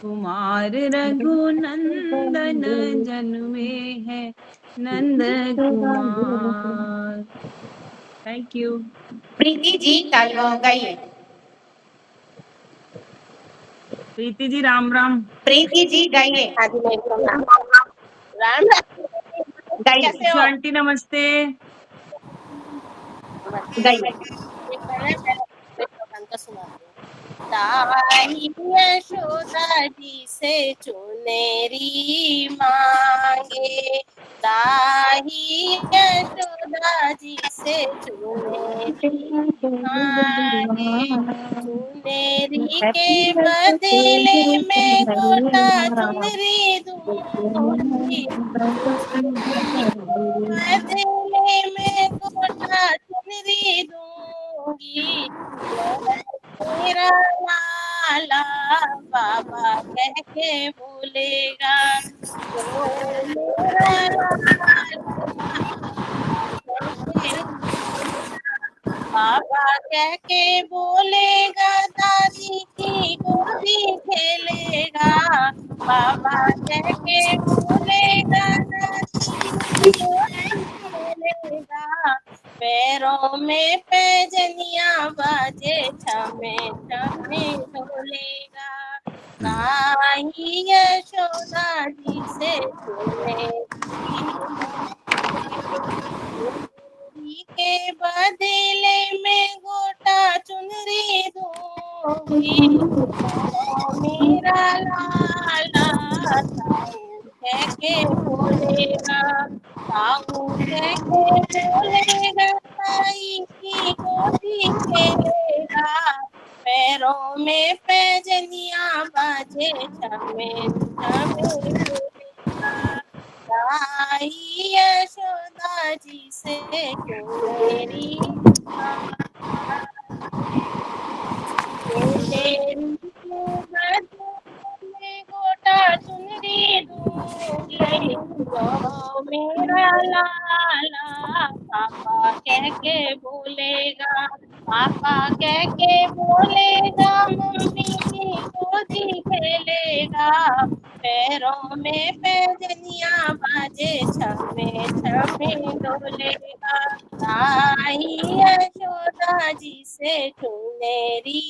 कुमार रघुनंदन, जन्मे है नंद कुमार। Thank you.
प्रीति जी गाइए।
प्रीति जी राम राम।
प्रीति जी गाइए।
हाँ जी, मैं राम राम।
गाइए।
कैसे हो?
आंटी नमस्ते।
गाइए।
एक मैंने पहले गान का सुनाती हूँ। ताही यशोदा जी से चुनेरी मांगे, ताही यशोदा जी से चुनेरी मांगे, चुनेरी के बदले में गोटा चुनरी दूंगी, चुनरी बदले में गोटा चुनरी दूंगी, मेरा लाला बाबा कह के बोलेगा, जो मेरा लाला कह के बोलेगा, बाबा कह के बोलेगा, दादी की गोदी खेलेगा, बाबा कह के बोलेगा, दादी की गोदी खेलेगा, पैरों में पैजनिया बाजे छमे छमे ढोलेगा, ताही यशोदा जी से चुनेरी मांगे, चुनरी के बदले में गोटा चुनरी दूंगी, मेरा लाला ताऊ कह के बोलेगा, ताऊ कह के बोलेगा, ताई की गोदी खेलेगा, पैरों में पैजनिया बाजे छमे छमे बोलेगा, ताई यशोदा जी से चुनेरी चुनेरी के बदले में गोटा चुनरी दूंगी, जो मेरा लाला पापा कह के बोलेगा, पापा कह के बोलेगा, मम्मी की गोदी खेलेगा, पैरों में पैजनिया बाजे छमे छमे डोलेगा, ताई यशोदा जी से चुनेरी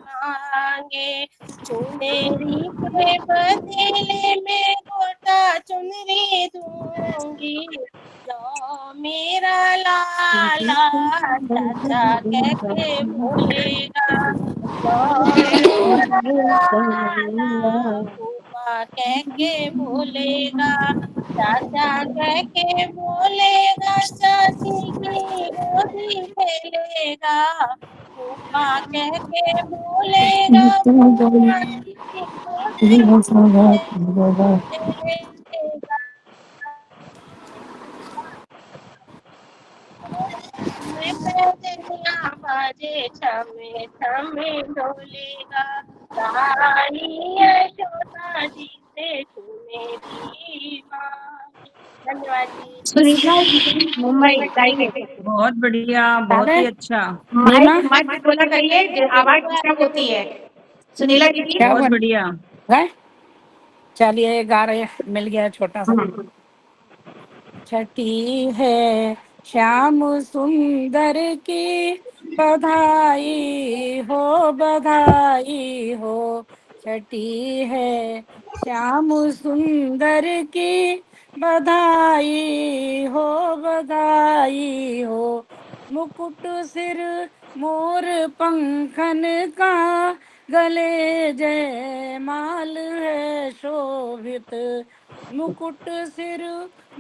मांगे, चुनेरी के बदले में गोटा चुनरी दूंगी, जो मेरा लाला चाचा कह के बोलेगा, जो मेरा लाला फूफा कह के बोलेगा, चाचा कह के बोलेगा, चाची की गोदी खेलेगा, फूफा कह के बोलेगा, फूफा की गोदी खेलेगा, मैं पैजनिया बाजे छमे छमे डोलेगा, ताई यशोदा जी से चुनेरी मांगे। धन्यवाद जी।
सुनीता जी, मुंबई गाइए।
बहुत बढ़िया, बहुत ही अच्छा।
माइक मत बोला करिए, आवाज डिस्टर्ब होती है। सुनीला दीदी।
बहुत बढ़िया।
है चलिए गा रहे, मिल गया छोटा सा। छठी है श्याम सुंदर की बधाई हो, छठी है श्याम सुंदर की बधाई हो, मुकुट सिर मोर पंखन का, गले जय माल है शोभित, मुकुट सिर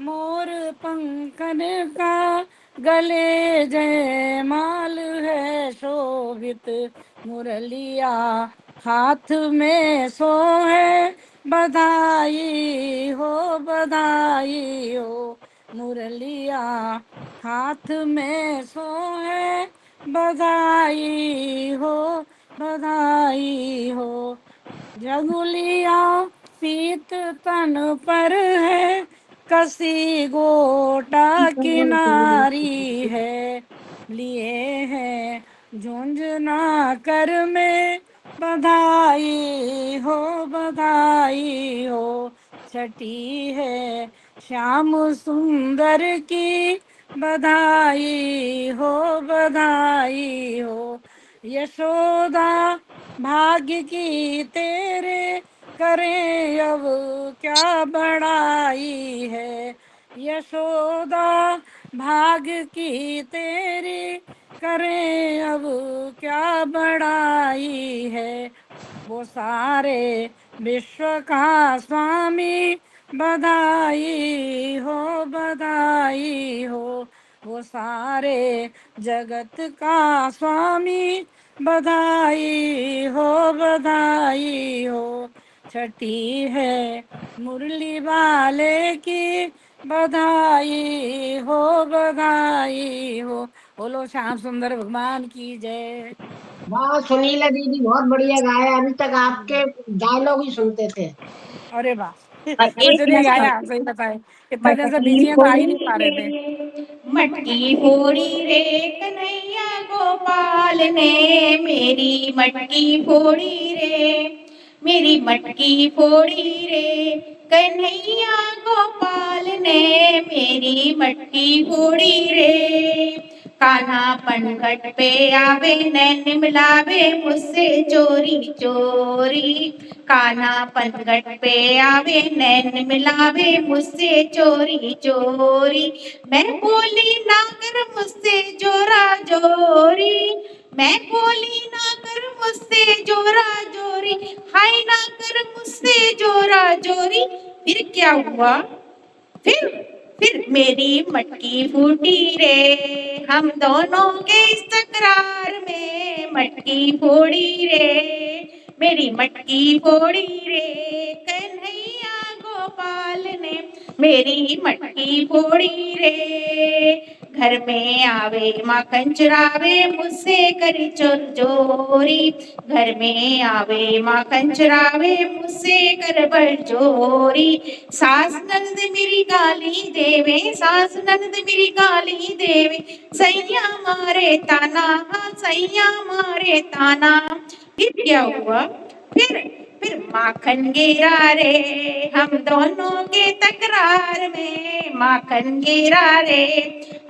मोर पंखन का, गले जय माल है शोभित, मुरलिया हाथ में सोहे, बधाई हो, मुरलिया हाथ में सोहे, बधाई हो, जगुलिया पीत तन पर है, कसी गोटा किनारी है, लिए है झुंझुना कर में, बधाई हो, छठी है श्याम सुंदर की बधाई हो, यशोदा भाग्य की तेरे, करें अब क्या बड़ाई है, यशोदा भाग्य की तेरी,
करें अब क्या बड़ाई है, वो सारे विश्व का स्वामी बधाई हो, बधाई हो। वो सारे जगत का स्वामी बधाई हो, बधाई हो। छठी है मुरली वाले की बधाई हो, बधाई हो। बोलो श्याम सुंदर भगवान की जय।
वाह सुनीला दीदी, बहुत बढ़िया गाया। अभी तक आपके डायलॉग ही सुनते थे।
अरे वाह
और
कुछ
एक
नहीं
लाइन
गाया,
और।
सही बताए। इतने दिन से
मटकी
बिजी हैं तो आ ही नहीं
फोड़ी
पा रहे थे।
रे, मटकी फोड़ी रे कन्हैया गोपाल ने, मेरी मटकी फोड़ी रे, मेरी मटकी फोड़ी रे कन्हैया गोपाल ने, मेरी मटकी फोड़ी रे। कान्हा पनघट पे आवे नैन मिलावे मुझसे चोरी चोरी, कान्हा पनघट पे आवे नैन मिलावे मुझसे चोरी चोरी। मैं बोली ना कर मुझसे जोरा जोरी, मैं बोली ना कर मुझसे जोरा जोरी, हाय ना कर मुझसे जोरा जोरी। फिर क्या हुआ, फिर मेरी मटकी फूटी रे, हम दोनों के इस तकरार में मटकी फोड़ी रे, मेरी मटकी फोड़ी रे कन्हैया गोपाल ने, मेरी मटकी फोड़ी रे। घर में आवे माखन चुरावे मुझसे करी चोर जोरी, घर में आवे माखन चुरावे मुझसे कर बड़ जोरी। सास ननद मेरी गाली देवे, सास ननद मेरी गाली देवे, सैया मारे ताना, हाँ सैया मारे ताना। फिर क्या हुआ, फिर माखन गिरा रे, हम दोनों के तकरार में माखन गिरा रे,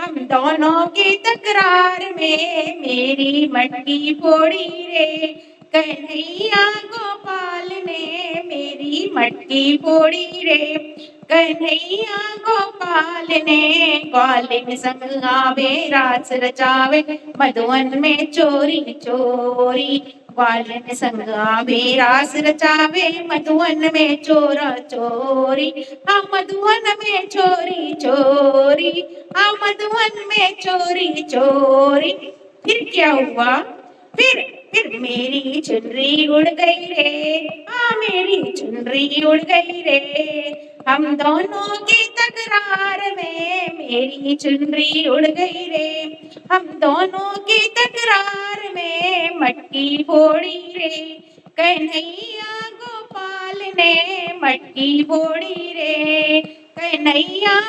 हम दोनों की तकरार में मेरी मटकी फोड़ी रे कन्हैया गोपाल ने, मेरी मटकी फोड़ी रे कन्हैया गोपाल ने। ग्वालिन संग आवे रास रचावे मधुवन में चोरी चोरी, ग्वालिन संग आवे रास रचावे मधुवन में चोरा चोरी, हाँ मधुवन में चोरी चोरी, हाँ मधुवन में चोरी चोरी। फिर क्या हुआ, फिर मेरी चुनरी उड़ गई रे, हाँ मेरी चुनरी उड़ गई रे, हम दोनों की तकरार में मेरी चुनरी उड़ गई रे, हम दोनों की तकरार में मटकी फोड़ी रे कन्हैया गोपाल ने, मटकी फोड़ी रे कन्हैया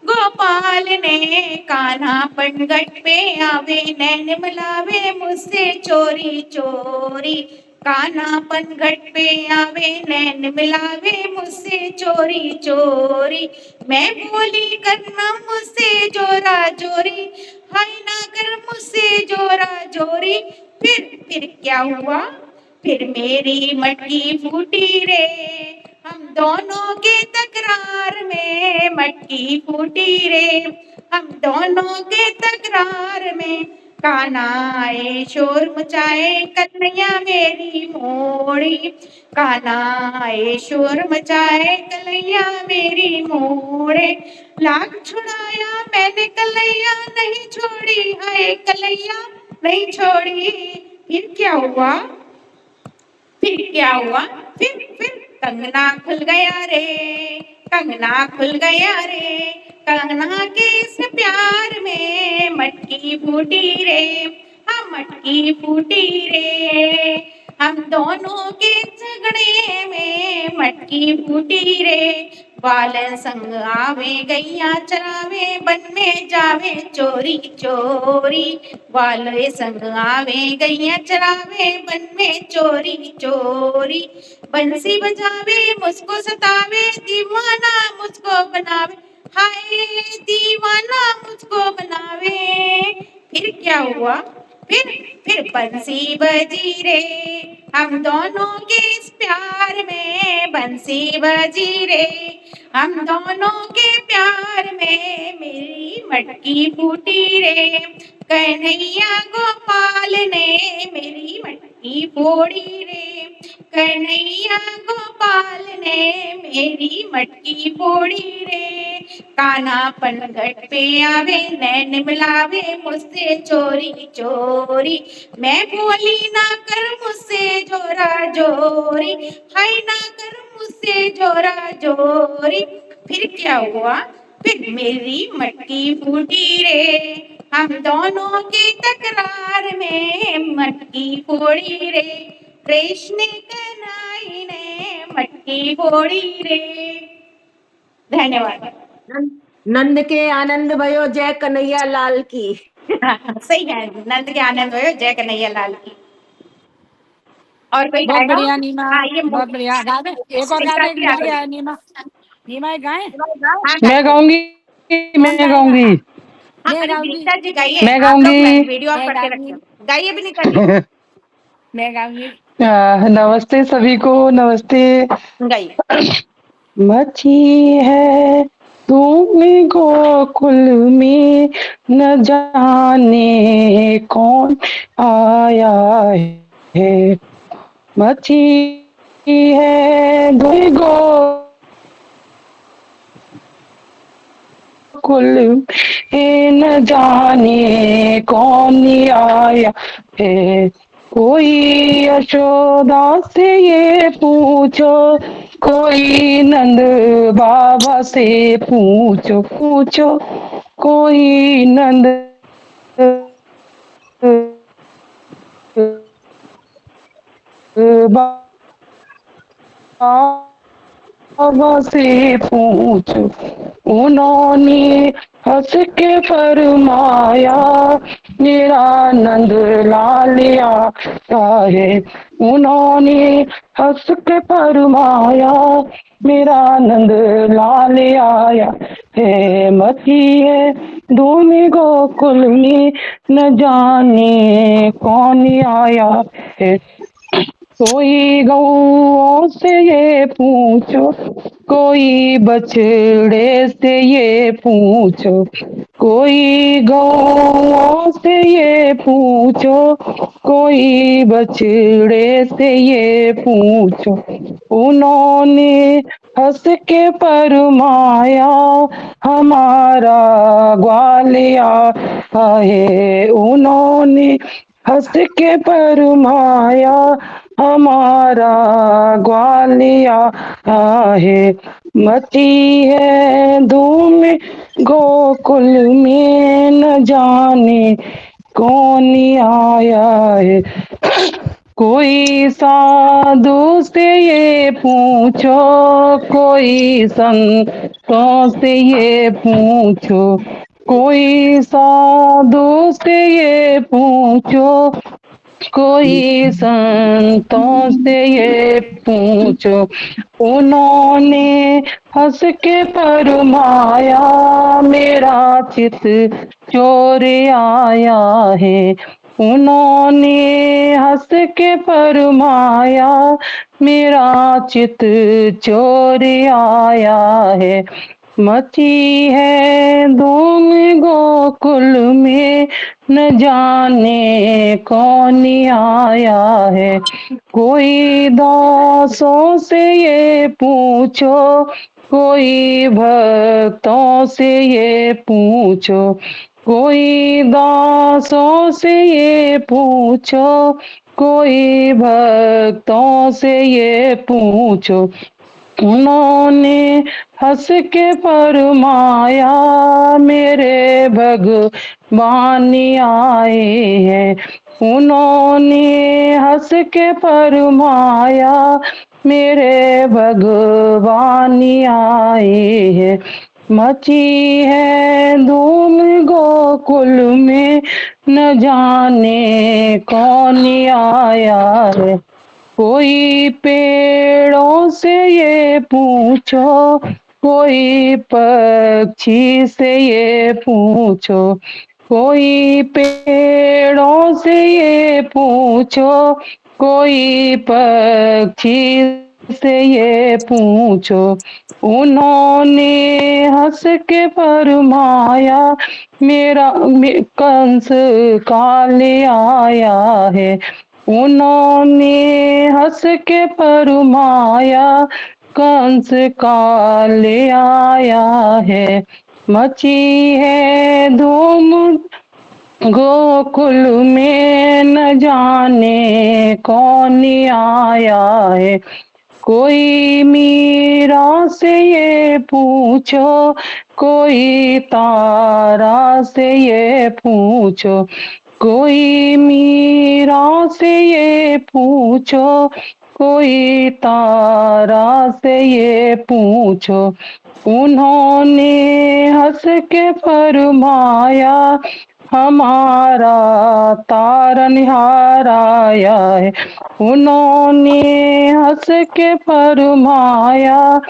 गोपाल ने। कान्हा पनघट पे आवे नैन मिलावे मुझसे चोरी चोरी, कान्हा पनघट पे आवे नैन मिलावे मुझसे चोरी चोरी। मैं बोली करना मुझसे जोरा जोरी, हाय ना कर मुझसे जोरा जोरी। फिर क्या हुआ, फिर मेरी मटकी फूटी रे, हम दोनों के तकरार में मटकी फूटी रे, हम दोनों के तकरार में। कान्हा आए शोर मचाए कन्हैया मेरी मोड़ी, कान्हा आए शोर मचाए कन्हैया मेरी मोड़े। लाख छुड़ाया मैंने कन्हैया नहीं छोड़ी, हाय कन्हैया नहीं छोड़ी। फिर क्या हुआ, फिर क्या हुआ, फिर कंगना खुल गया रे, कंगना खुल गया रे, कंगना के इस प्यार में मटकी फूटी रे, हाँ मटकी फूटी रे, हम दोनों के झगड़े में मटकी फूटी रे। बालन संग आवे गैया चरावे बन में जावे चोरी चोरी, वाले संग आवे गैया चरावे बन में चोरी चोरी। बंसी बजावे मुझको सतावे दीवाना मुझको बनावे, हाय दीवाना मुझको बनावे। फिर क्या हुआ, फिर बंसी बजी रे, हम दोनों के इस प्यार में बंसी बजी रे, हम दोनों के प्यार में मेरी मटकी फूटी रे, कन्हैया गोपाल ने मेरी मटकी फोड़ी रे, कन्हैया गोपाल ने मेरी मटकी फोड़ी रे। कान्हा पनघट पे आवे नैन मिलावे मुझसे चोरी चोरी, मैं बोली ना कर मुझसे जोरा जोरी, हाय ना कर मुझसे जोरा जोरी। फिर क्या हुआ, फिर मेरी मटकी फूटी रे, हम दोनों की तकरार में मटकी फोड़ी रे, कृष्ण कन्हैया ने मटकी फोड़ी रे। धन्यवाद।
नंद के आनंद भयो जय कन्हैया लाल की।
सही है, नंद के आनंद भयो जय कन्हैया लाल की। और कोई
बहुत
गाएगा?
बढ़िया नीमा,
हाँ, ये
बहुत बढ़िया। गा दे एक और, गा दे, मिल गया है नीमा। नीमा एक गाए,
हाँ,
मैं गाऊंगी,
कौन
मैं
गाएगा?
गाऊंगी,
हाँ,
मैं
अरे
गाऊंगी,
विनीता जी गाइए,
मैं
आप लोग
गाऊंगी।
वीडियो ऑफ
मैं
करके
गाऊंगी,
रखिए। गाइए विनीता जी।
मैं गाऊंगी।
नमस्ते सभी को, नमस्ते।
गाइए।
मची है तुम गोकुल में, न जाने कौन आया है। मची है तुम गोकुल में, न जाने कौन आया है। कोई यशोदा से ये पूछो, कोई नंद बाबा से पूछो पूछो, कोई नंद बाबा से पूछो। उन्होंने हंस के फरमाया, मेरा नंद लाल आया है। उन्होंने हंस के फरमाया, मेरा नंद लाल आया है। मची है धूम गोकुल में, न जाने कौन आया है। कोई गौओं से ये पूछो, कोई बछड़े से ये पूछो, कोई गौओं से ये पूछो, कोई बछड़े से ये पूछो। उन्होंने हंस के फरमाया, हमारा ग्वालिया है। उन्होंने हंस के फरमाया, हमारा ग्वालिया है। मची है धूम गोकुल में, न जाने कौन आया है। कोई साधु से ये पूछो, कोई संतों से ये पूछो, कोई साधु से ये पूछो, कोई संतों से ये पूछो। उन्होंने हंस के फरमाया, मेरा चित चोर आया है। उन्होंने हंस के फरमाया, मेरा चित चोर आया है। मची है धूम गोकुल में, न जाने कौन आया है। कोई दासों से ये पूछो, कोई भक्तों से ये पूछो, कोई दासों से ये पूछो, कोई भक्तों से ये पूछो। उन्होंने हंस के फरमाया, मेरे भगवान आए हैं। उन्होंने हंस के फरमाया, मेरे भगवान आए हैं। मची है धूम गोकुल में, न जाने कौन आया है। कोई पेड़ों से ये पूछो, कोई पक्षी से ये पूछो, कोई पेड़ों से ये पूछो, कोई पक्षी से ये पूछो। उन्होंने हंस के फरमाया, कंस काले आया है। उन्होंने हंस के फरमाया, कंस काले आया है। मची है धूम गोकुल में, न जाने कौन आया है। कोई मीरा से ये पूछो, कोई तारा से ये पूछो, कोई मीरा से ये पूछो, कोई तारा से ये पूछो। उन्होंने हंस के फरमाया, हमारा तारनहार आया है। उन्होंने हंस के फरमाया,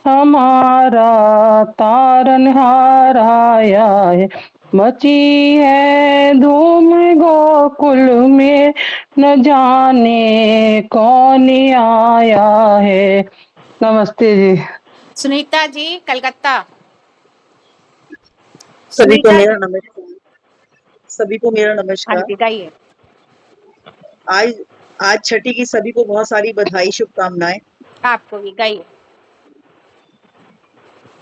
हमारा तारनहार आया है। मची है धूम गोकुल में, न जाने कौन आया है। नमस्ते जी।
सुनीता जी कलकत्ता।
सभी को
सुनीता
मेरा
जी,
नमस्कार। सभी को मेरा
हाँ
नमस्कार।
जी गाइए।
आज आज छठी की सभी को बहुत सारी बधाई, शुभकामनाएं।
आपको भी गाइए।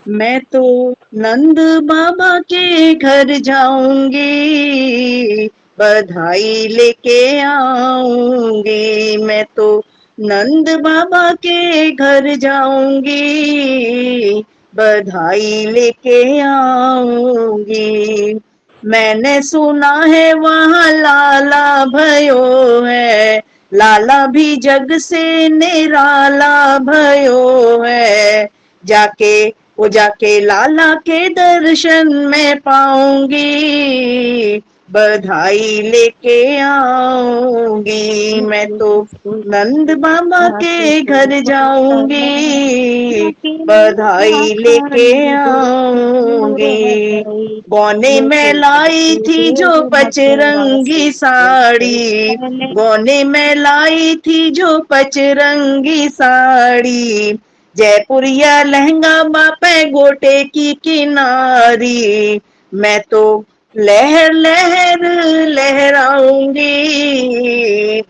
मैं तो नंद बाबा के घर जाऊंगी, बधाई लेके आऊंगी। मैं तो नंद बाबा के घर जाऊंगी, बधाई लेके आऊंगी। मैंने सुना है वहाँ लाला भयो है, लाला भी जग से निराला भयो है। जाके लाला के दर्शन में पाऊंगी, बधाई लेके आऊंगी। मैं तो नंद बाबा के घर जाऊंगी, बधाई लेके आऊंगी। गौने में लाई थी जो पचरंगी साड़ी, गौने में लाई थी जो पचरंगी साड़ी। जयपुरिया लहंगा बापे गोटे की किनारी। मैं तो लहर लहर लहराऊंगी,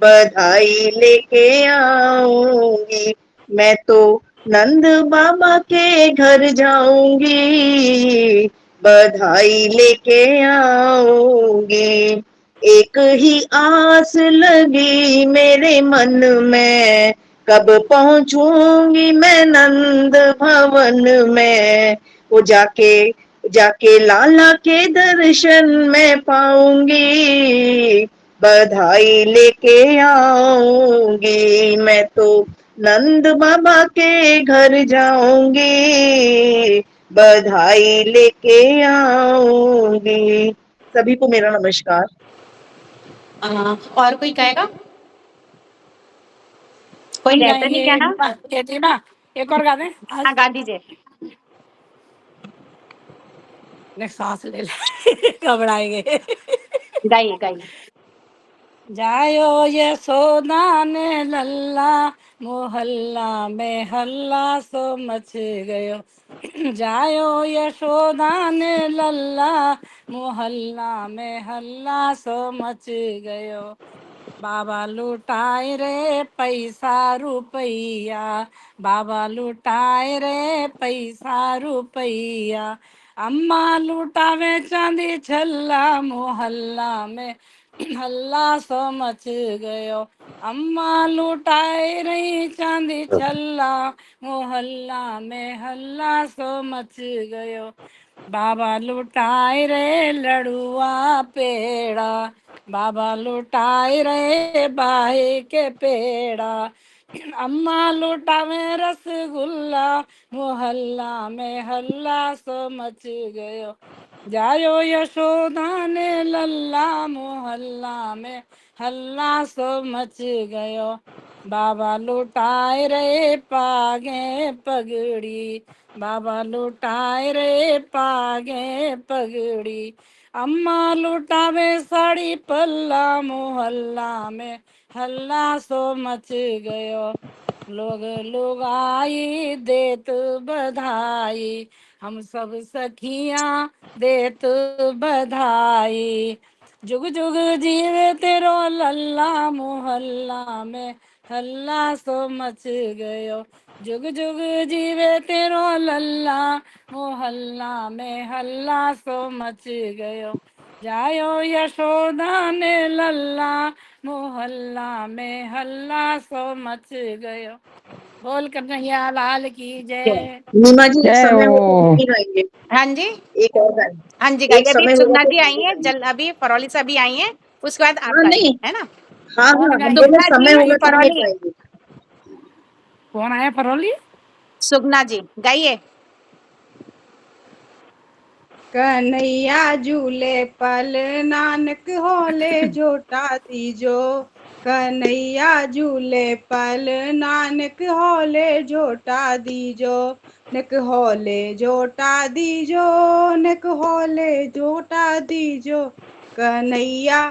बधाई लेके आऊंगी। मैं तो नंद बाबा के घर जाऊंगी, बधाई लेके आऊंगी। एक ही आस लगी मेरे मन में, कब पहुंचूंगी मैं नंद भवन में। वो जाके लाला के दर्शन में पाऊंगी, बधाई लेके आऊंगी। मैं तो नंद बाबा के घर जाऊंगी, बधाई लेके आऊंगी। सभी को मेरा नमस्कार।
और कोई कहेगा? कोई
हम
रहता नहीं क्या
गाएंगे
ना?
ये थी ना, एक और गा दें आज।
हाँ गा दीजिए।
ने सांस ले ले घबराएंगे।
गाइए गाइए।
जायो यशोदा ने लल्ला, मोहल्ला में हल्ला सो मच गयो। जायो यशोदा ने लल्ला, मोहल्ला में हल्ला सो मच गयो। बाबा लुटाए रे पैसा रुपैया, बाबा लुटाए रे पैसा रुपैया। अम्मा लुटावे चांदी छल्ला, मोहल्ला में हल्ला सो मच गयो। अम्मा लुटाए रही चांदी छल्ला, मोहल्ला में हल्ला सो मच गयो। बाबा लुटाए रे लड़ुआ पेड़ा, बाबा लुटाए रे बाहे के पेड़ा। अम्मा लुटावे रसगुल्ला, मोहल्ला में हल्ला सो मच गयो। जायो यशोदा ने लल्ला, मोहल्ला में हल्ला सो मच गयो। बाबा लुटाए रे पागे पगड़ी, बाबा लुटाए रे पागे पगड़ी। अम्मा लुटावे साड़ी पल्ला, मोहल्ला में हल्ला सो मच गयो। लोग लुगाई देत बधाई, हम सब सखियां देत बधाई। जुग जुग जीवे तेरो लल्ला, मोहल्ला में हल्ला सो मच गयो। जुग जुग जीवे तेरो लल्ला, मोहल्ला में हल्ला सो मच गयो। जायो यशोदा ने लल्ला, मोहल्ला में हल्ला सो मच गयो। बोल कन्हैया लाल की जय।
नीमा जी एक
जय
समय हो तो हम
हो।
भी गाएंगे।
हाँ जी,
एक और गाएंगे।
हाँ जी,
एक
गाइए। अभी
समय होगा
सुगना
तो
जी
हम
आई
भी
हैं,
गाएंगे।
अभी फरौली से अभी आई हैं, उसके बाद आप
हाँ
गाइए,
नहीं,
है ना।
हाँ
कौन
हाँ, हम
गाएंगे?
बोले
सुगना
समय
जी
होगा तो हम एक
फरौली,
गाएंगे।
कौन आया फरौली?
सुगना जी गाइए।
कन्हैया झूले पल, नानक होले झोटा दीजो। कन्हैया झूले पल, नानक होले झोटा दीजो। निक होले झोटा दीजो, निक होले झोटा दीजो। कन्हैया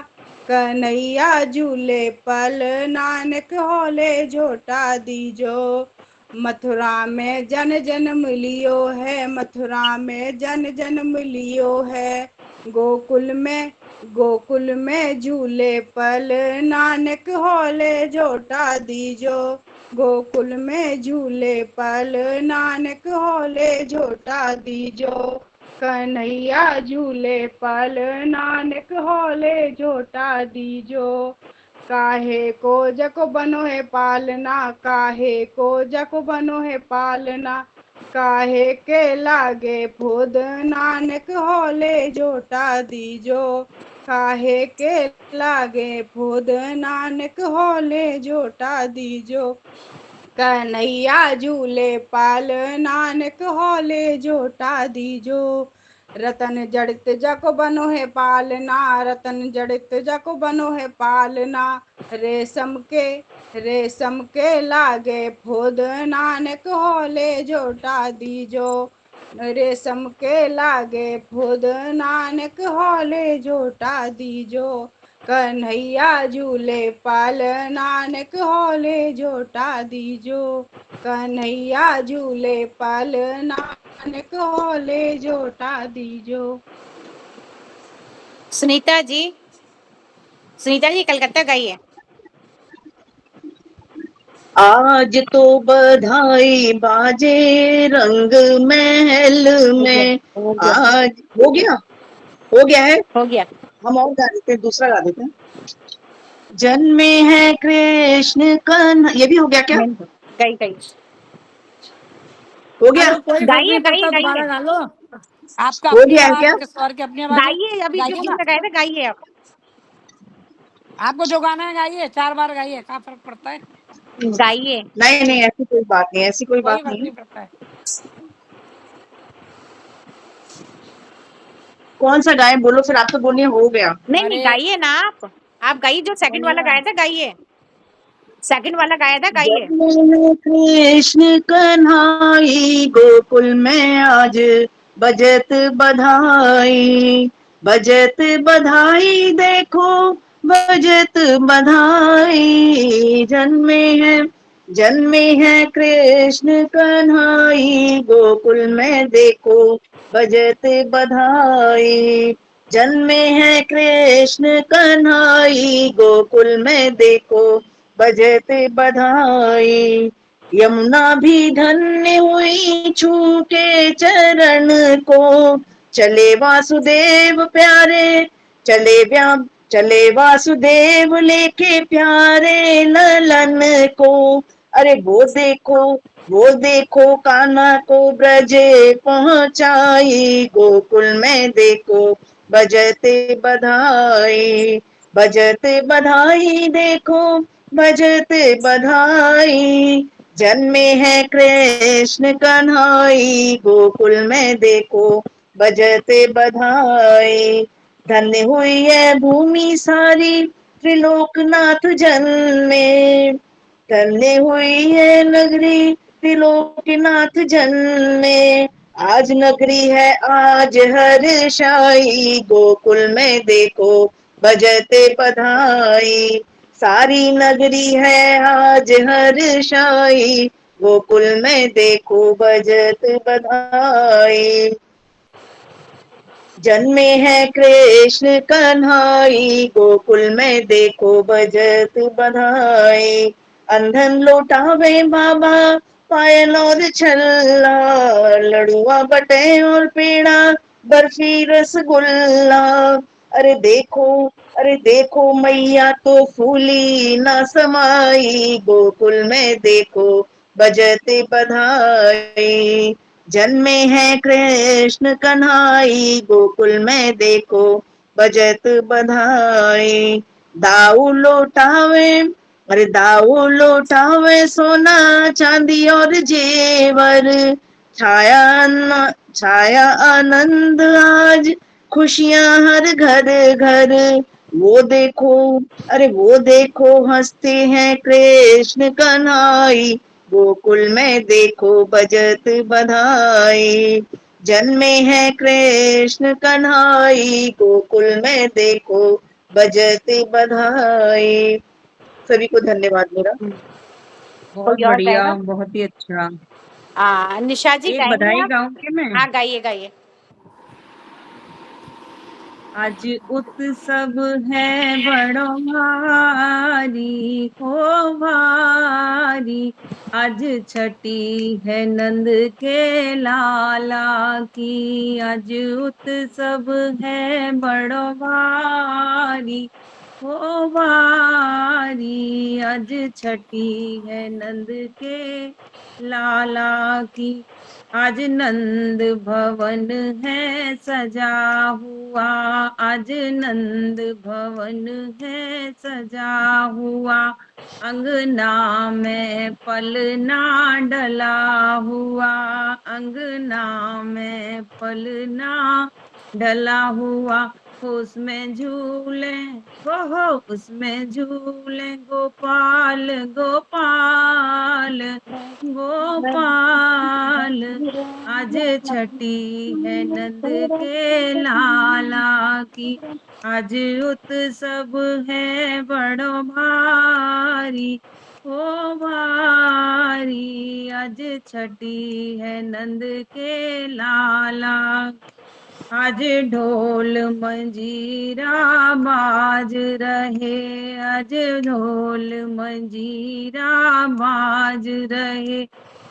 कन्हैया झूले पल, नानक होले झोटा दीजो। मथुरा में जन जन मिलियो है, मथुरा में जन जन मिलियो है। गोकुल में झूले पल, नानक होले झोटा दीजो। गोकुल में झूले पल, नानक होले झोटा दीजो। कन्हैया झूले पल, नानक होले झोटा दीजो। काहे को जको बनो है पालना, काहे को जको बनो है पालना। काहे के लागे फुद, नानक होले झोटा दीजो। काहे के लागे फुद, नानक होले झोटा दीजो। कन्हैया झूले पाल, नानक होले झोटा दीजो। रतन जड़ित जको बनो है पालना, रतन जड़ित जको बनो है पालना। रेशम के लागे फुद, नानक होले झोटा दीजो। रेशम के लागे फुद, नानक होले झोटा दीजो। कन्हैया झूले पाल, नानक होले झोटा दीजो। कन्हैया झूले पाल, नानक होले झोटा दीजो।
सुनीता जी, सुनीता जी कलकत्ता गाइए।
आज तो बधाई बाजे रंग महल में।
हो गया,
आज हो गया है।
हो गया।
हम और गा देते हैं, दूसरा गा देते हैं। जन्मे है कृष्ण कन्हैया, ये भी हो गया क्या?
नहीं, गई गई।
हो गया,
चलो कोई फर्क
गाइए
नहीं
गाइए
पड़ता,
गाइए
दोबारा गा लो। आपका
हो
अपनी
गया है
आवाज,
क्या?
स्वर की अपनी आवाज है।
गाइए, अभी जो
गाइए
गीत
ना,
लगाए थे गाइए आप।
आपको जो गाना है गाइए, 4 बार गाइए, क्या फर्क पड़ता है?
गाइए।
नहीं नहीं, ऐसी कोई बात नहीं, ऐसी कोई बात
कोई फर्क
नहीं है।
नहीं पड़ता है।
कौन सा गाएं बोलो, फिर आप तो बोलिए हो गया।
नहीं नहीं,
अरे
गाइए ना आप गाइए, जो सेकंड वाला
सोनिया,
गाया था गाइए, सेकंड वाला गाया था गाइए।
जन्मे कृष्ण कन्हाई, गोकुल में आज बजत बधाई। बजत बधाई देखो, बजत बधाई। जन्मे है कृष्ण कन्हाई, गोकुल में देखो बजत बधाई। जन्मे है कृष्ण कन्हाई, गोकुल में देखो बजत बधाई। यमुना भी धन्य हुई छूके चरण को। चले वासुदेव प्यारे, चले वासुदेव लेके प्यारे ललन को। अरे वो देखो कान्हा को ब्रजे पहुंचाई। गोकुल में देखो बजते बधाई। बजते बधाई देखो, बजते बधाई। जन्मे है कृष्ण कन्हाई, गोकुल में देखो बजते बधाई। धन्य हुई है भूमि सारी, त्रिलोकनाथ जन्मे। धन्य हुई है नगरी, त्रिलोकनाथ जन्मे। आज नगरी है आज हर्षाई, गोकुल में देखो बजते बधाई। सारी नगरी है आज हर्षाई, गोकुल में देखो बजत बधाई। जन्मे हैं कृष्ण कन्हाई, गोकुल में देखो बजत बधाई। अंधन लौटावे बाबा पायल और छल्ला, लड़ुआ बटे और पेड़ा बर्फी रसगुल्ला। अरे देखो, अरे देखो मैया तो फूली ना समाई, गोकुल में देखो बजते बधाई। जन्मे हैं कृष्ण कन्हाई, गोकुल में देखो बजत बधाई। दाऊ लौटावे, अरे दाऊ लौटावे सोना चांदी और जेवर, छाया आनंद आज, खुशियां हर घर घर। वो देखो, अरे वो देखो हंसते हैं कृष्ण कन्हाई, गोकुल में देखो बजत बधाई। जन्मे हैं कृष्ण कन्हाई, गोकुल में देखो बजत बधाई। सभी को धन्यवाद मेरा।
बहुत
कोई और
बढ़िया,
गाएगा?
बहुत ही अच्छा।
निशा जी
एक
गाएंगे
बधाई
आप?
गाऊं के मैं?
हाँ गाइए गाइए।
आज उत्सव है बड़ो भारी हो भारी, आज छठी है नंद के लाला की, आज उत्सव है बड़ो भारी हो भारी, आज छठी है नंद के लाला की। आज नंद भवन है सजा हुआ, आज नंद भवन है सजा हुआ, अंगना में पलना डला हुआ, अंगना में पलना डला हुआ। उसमें झूले हो उसमें झूले गोपाल गोपाल गोपाल, आज छठी है नंद के लाला की, आज उत्सव है बड़ो भारी ओ भारी, आज छठी है नंद के लाला। आज ढोल मंजीरा बाज रहे, आज ढोल मंजीरा बाज रहे,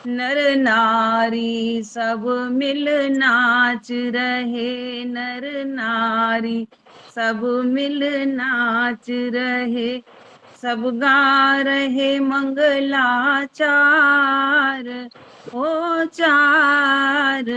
नर नारी सब मिल नाच रहे, नर नारी सब मिल नाच रहे, सब गा रहे मंगलाचार ओ चार,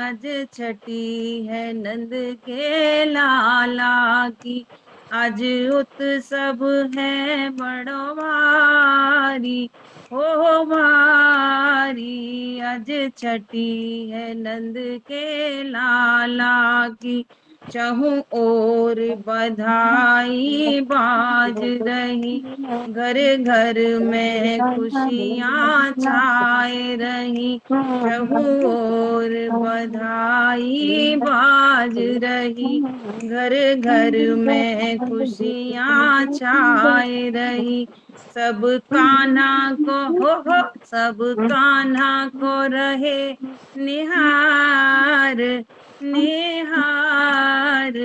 आज छठी है नंद के लाला की, आज उत्सव है बड़ो भारी ओ भारी, आज छठी है नंद के लाला की। चहु ओर बधाई बाज रही, घर घर में खुशियाँ छाए रही, चहु ओर बधाई बाज रही, घर घर में खुशियाँ छाए रही। सब कान्हा को हो सब कान्हा को रहे निहार निहार,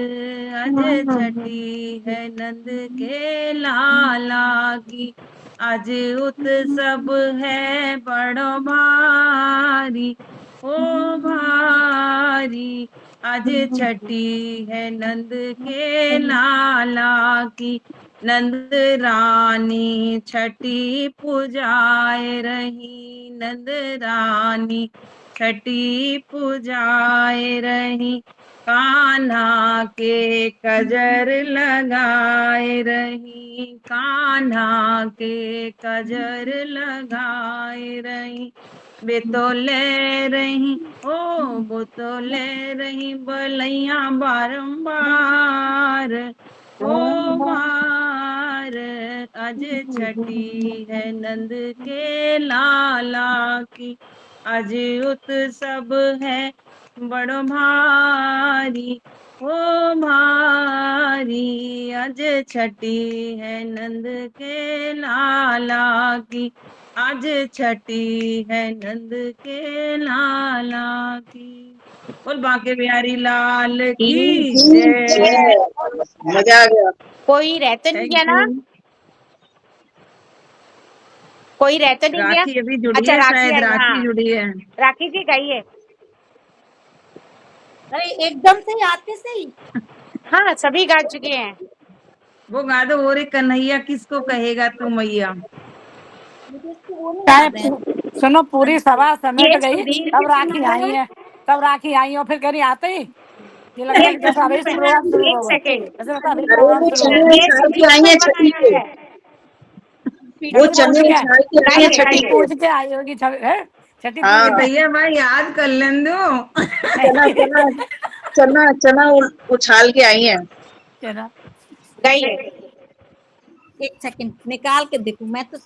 आज छठी है नंद के लाला की, आज उत्सव है बड़ो भारी ओ भारी, आज छठी है नंद के लाला की। नंद रानी छठी पूजाए रही, नंद रानी छठी पूजाए रही, कान्हा के कजर लगाए रही, कान्हा के कजर लगाए रही, बेतोले रही बोतोले रही बलैया बारंबार ओ बार, आज छठी है नंद के लाला की, आज उत्सव है बड़ो भारी ओ भारी आज छठी है नंद के लाला की, आज छठी है नंद के लाला की। बोल बांके बिहारी लाल की जय।
मजा आ गया।
कोई रह तो नहीं
थैंक
गया ना?
यू।
कोई रह तो नहीं गया?
राखी अभी जुड़ी
अच्छा
है,
राखी
शायद
आई,
राखी
हाँ
जुड़ी है।
राखी जी गाइए।
अरे एकदम से आते से ही
हाँ सभी गा चुके हैं।
वो गा दो, और एक कन्हैया किसको कहेगा तू मैया।
मुझे इसको वो नहीं
चाहे
याद है।
सुनो पूरी सभा समेट
ये
गई,
सुधीर
तब
की
राखी
सुना
आई
है।
है, तब राखी आई और फिर कह रही आते ही ये लग रहा है कि जैसे अभी प्रोग्राम शुरू
एक
होगा,
सेकेंड,
ऐसे लगता है अभी
अरे
प्रोग्राम
वो
शुरू
चने
होगा।
ये
उछाल के
सुधीर
आई
को
है छठी
बनाया
को,
है।
वो
छठी
चने
पूछ के,
उछाल के आई है
गाइए
छठी
छठी
गाइए।
को।
पूछ के आई होगी, छठी पूछ
ये
हाँ,
के।
भैया भाई याद कर लें दो।
चना
नहीं
चना चना चना उछाल के आई है।
चलो।
गाइए।
एक सेकंड निकाल के देखूं मैं तो।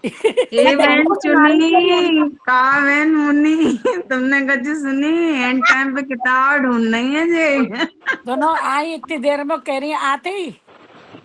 ए
मैं बहन
बहन
को सुना रही थी अभी
चुनी, का बहन मुन्नी, तुमने कच्ची सुनी, एंड टाइम पे किताब ढूंढ नहीं है जी।
दोनों आई इतनी देर में कह रही है आते ही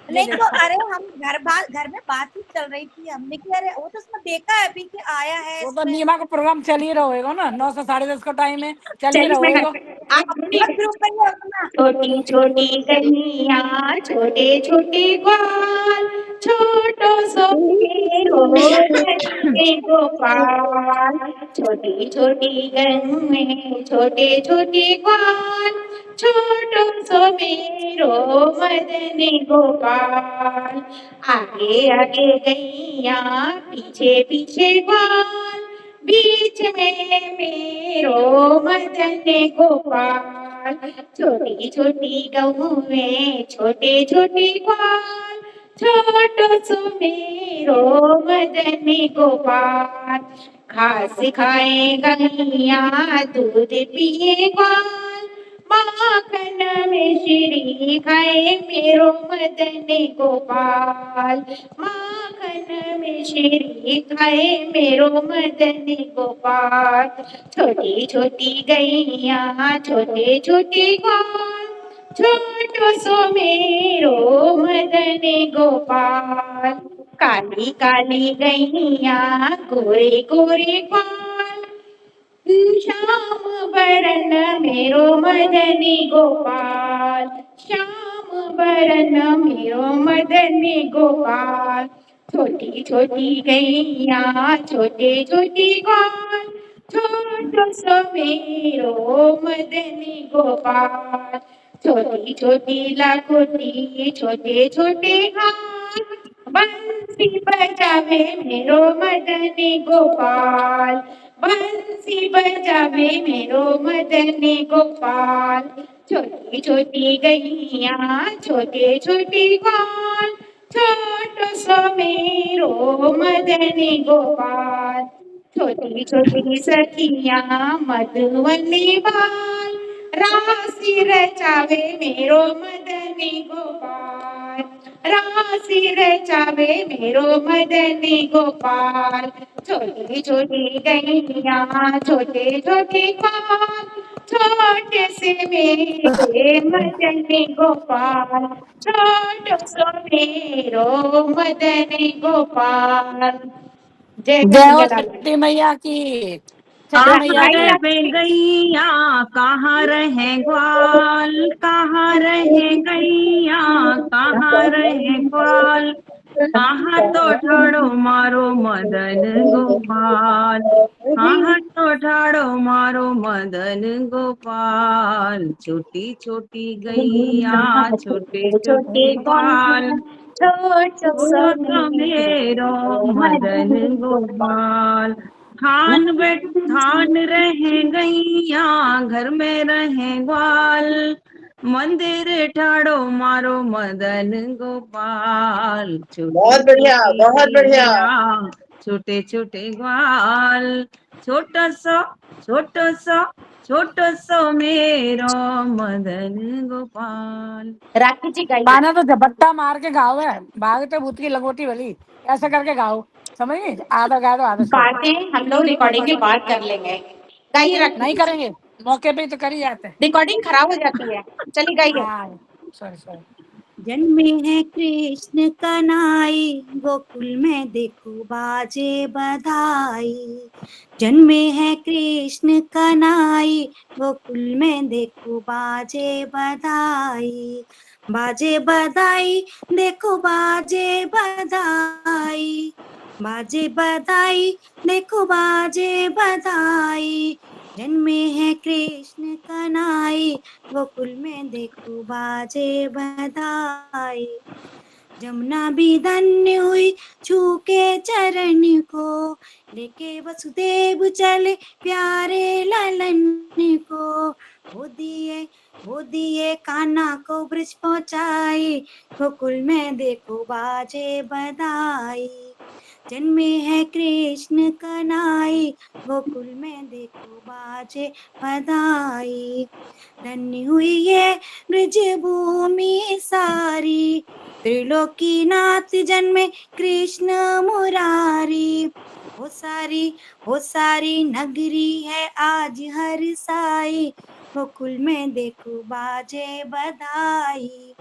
ये
नहीं तो
देखो।
अरे हम घर में बातचीत चल रही थी, हमने कि अरे वो तो उसमें देखा है अभी कि आया है
वो तो
इसमें।
नीमा का प्रोग्राम चल ही रहा होगा ना, 9 से 10:30 का टाइम है, चल ही रहा
चलिए
होगा।
आप अपना ग्रुप में ही अपना
छोटी छोटी कन्हैया, छोटे छोटे ग्वाल, छोटो सो मेरो हरे गोपाल। छोटी छोटी कन्हैया, छोटे छोटे ग्वाल, छोटो सो मेरो मदन गोपाल। आगे आगे गैया, पीछे पीछे ग्वाल, बीच में मेरो मदन गोपाल। छोटी छोटी गऊ में छोटे छोटे ग्वाल, छोटो सो मेरो मदन गोपाल। घास खाए गैया, दूध पिए ग्वाल, माखन मिश्री खाए मेरो मदन गोपाल। माखन मिश्री खाए मेरो मदन गोपाल। छोटी छोटी गैया, छोटे छोटे ग्वाल, छोटो सो मेरो मदन गोपाल। काली काली गैया, गोरे गोरे ग्वाल, श्याम बरन मेरो मदन गोपाल। श्याम बरन मेरो मदन गोपाल। छोटी छोटी गैया, छोटे छोटे ग्वाल, छोटो सो मेरो मदन गोपाल। छोटी छोटी लाखोटी, छोटे छोटे हाथ, बंसी बजावे मेरो मदन गोपाल। बंसी बजावे मेरो मदन गोपाल। छोटी छोटी गैया, छोटे छोटे ग्वाल, छोटो सो मेरो मदन गोपाल। छोटी छोटी सखिया, मधुवनी बाल, राशि रचावे मेरो मदन गोपाल। राशि रचावे मेरो मदन गोपाल। छोटी छोटी गैया, छोटे छोटे ग्वाल, छोटे से मेरे मदन गोपाल। छोटो सो मेरो मदन गोपाल। जय
जय हो
कन्हैया लाल।
छठी मैया की, छठी मैया की।
आगे पे गैया, कहाँ रहे ग्वाल, कहाँ रहे गैया, कहाँ रहे ग्वाल, कहाँ तो ठाड़ो मारो मदन गोपाल, कहाँ तो ठाड़ो मारो मदन गोपाल। छोटी छोटी गैया, छोटे छोटे ग्वाल,
छोटो सो
छोटो तो मेरो मदन गोपाल। थान रहे गैया, घर में रहे ग्वाल, मंदिर ठाड़ो मारो मदन गोपाल।
बहुत
छोटी
बढ़िया,
छोटी
बहुत बढ़िया।
गैया, छोटे छोटे ग्वाल, छोटो सो छोटो सो छोटो सो मेरो मदन गोपाल।
राखी जी गाइए।
माना तो झपट्टा मार के गाओ है, भागते भूत की लगोटी वाली, ऐसे करके गाओ, समझ गए? आधा गा दो आधा छोड़।
बातें हम लोग रिकॉर्डिंग के बाद कर लेंगे। गाइए राखी
नहीं
जी।
करेंगे, मौके पे तो कर ही जाते हैं।
रिकॉर्डिंग खराब हो जाती है। चलिए गाइए।
हाँ सॉरी सॉरी।
जन्मे है कृष्ण कन्हई गोकुल में देखो बाजे बधाई। जन्मे है कृष्ण कन्हई गोकुल में देखो बाजे बधाई। बाजे बधाई देखो बाजे बधाई। बाजे बधाई देखो बाजे बधाई। जन्मे है कृष्ण कन्हई गोकुल में देखो बाजे बधाई। जमुना भी धन्य हुई छू के चरण को लेके वसुदेव चले प्यारे ललन को। वो दिए कान्हा को ब्रज पहुंचाई गोकुल में देखो बाजे बधाई। जन्मे है कृष्ण कन्हई गोकुल में देखो बाजे बधाई। धन्य हुई ये ब्रज भूमि सारी त्रिलोकीनाथ जन्मे कृष्ण मुरारी। वो सारी नगरी है आज हर साई गोकुल में देखो बाजे बधाई।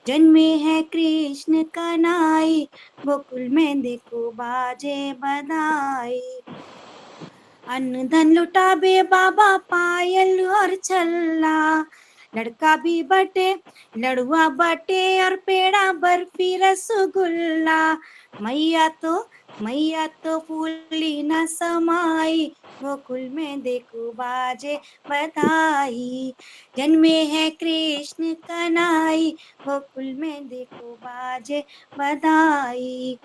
जन्मे है कृष्ण कन्हई गोकुल में देखो बाजे बधाई। अन्न धन लुटाबे बाबा पायल और छल्ला। लड़का भी बटे लड़ुआ बटे और पेड़ा बर्फी रसगुल्ला। मैया तो फूली न समाई गोकुल में देखो बाजे बधाई। जन्मे है कृष्ण कन्हई गोकुल में देखो बाजे बधाई।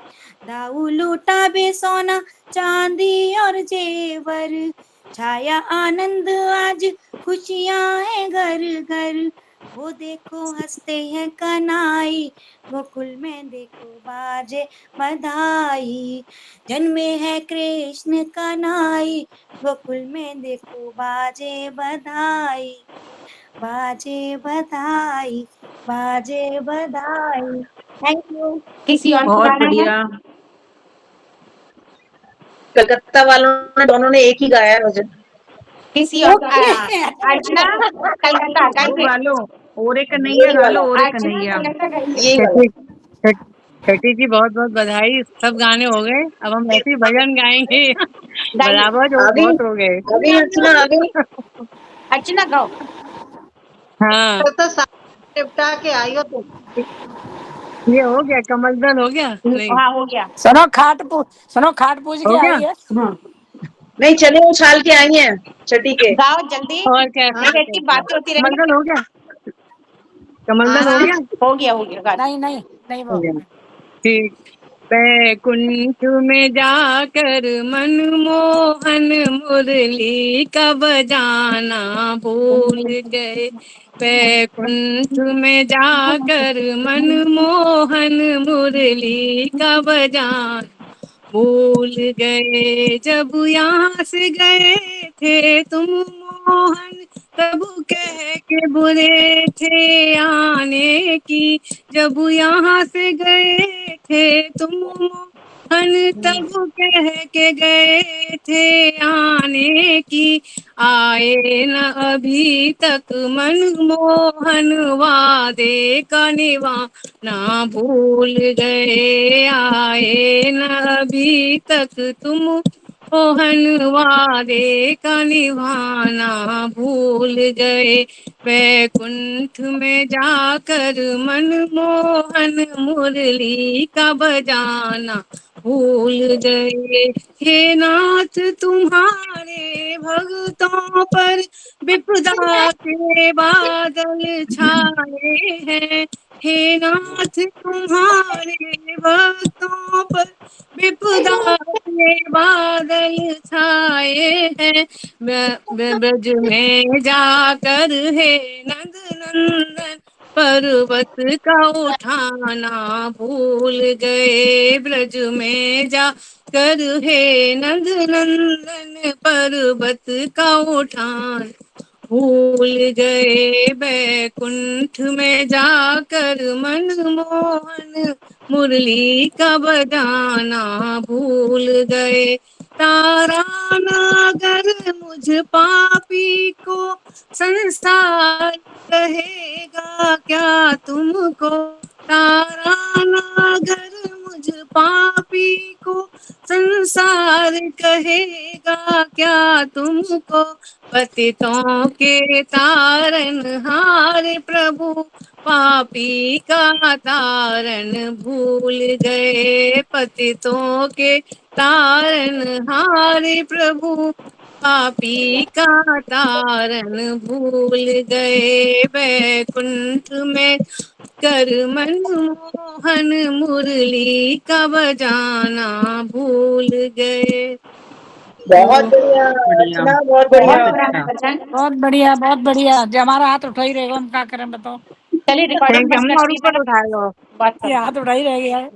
दाऊ लूटा बे सोना चांदी और जेवर। छाया आनंद आज खुशियां है घर घर। वो देखो हंसते हैं कन्हई गोकुल में देखो बाजे बधाई। जन्मे है कृष्ण कन्हई गोकुल में देखो बाजे बधाई। बाजे बधाई बाजे बधाई। Thank you.
किसी और को
बहुत
गाना है?
बढ़िया।
कलकत्ता वालों ने दोनों ने एक ही गाया है भजन।
किसी और अर्चना कलकत्ता
वो
गाइए।
गा लो, ओरे कन्हैया
यही
गा
वाला
लो, ओरे
अर्चना
कन्हैया।
कलकत्ता गाइए।
यही वाला।
छठी छठी जी बहुत बहुत बधाई। सब गाने हो गए, अब हम ऐसे ही भजन गाएंगे।
गाइए
बराबर जो
अभी
बहुत हो गए।
अभी अर्चना अभी
अर्चना गाओ।
हाँ
तो निपटा के आई हो तुम।
ये हो गया, कमलदन हो गया नहीं?
हाँ हो गया।
सुनो खाट पूज
हो
के
गया
आई है।
नहीं, चने उछाल के आई हैं छठी के।
गाओ जल्दी।
और क्या?
नहीं ऐसी बातें होती रहेंगी।
कमलदन हो गया, कमलदन हो
हाँ
गया।
हो गया गाओ।
नहीं
हो
वो
गया, ठीक। बैकुंठ में जाकर मनमोहन मुरली का बजाना भूल गए। बैकुंठ में जाकर मनमोहन मुरली का बजाना भूल गए। जब यहाँ से गए थे तुम मोहन, तब कह के बुरे थे आने की। जब यहाँ से गए थे तुम मोहन, तब कह के गए थे आने की। आए न अभी तक मनमोहन, वादे का निभाना भूल गए। आए न अभी तक तुम मोहन, वादे का निभाना भूल गए। वैकुंठ में जाकर मनमोहन मुरली का बजाना भूल गए। हे नाथ तुम्हारे भक्तों पर विपदा के बादल छाए हैं। हे नाथ तुम्हारे भक्तों पर विपदा के बादल छाए हैं। ब्रज में जाकर हे नंद नंदन, पर्वत का उठाना भूल गए। ब्रज में जाकर हे नंद नंदन, पर्वत का उठाना भूल गए। बैकुंठ में जाकर मनमोहन मुरली का बजाना भूल गए। ताराना अगर मुझ पापी को संसार कहेगा क्या तुमको, ताराना अगर मुझ पापी को संसार कहेगा क्या तुमको, पतितों के तारनहार प्रभु पापी का तारन भूल गए, पतितों के तारनहार प्रभु पापी का तारन भूल गए, वैकुंठ में कर मनमोहन मुरली का बजाना भूल गए।
बहुत बढ़िया
बढ़िया।
रचना, बहुत बढ़िया।
बहुत बढ़िया। जो हमारा हाथ उठा ही रहेगा, हम क्या करें बताओ।
चलिए रिकॉर्डिंग बंद
हम
करते
और ऊपर उठाएगा।
बात
ये हाथ उठा ही रह गया है।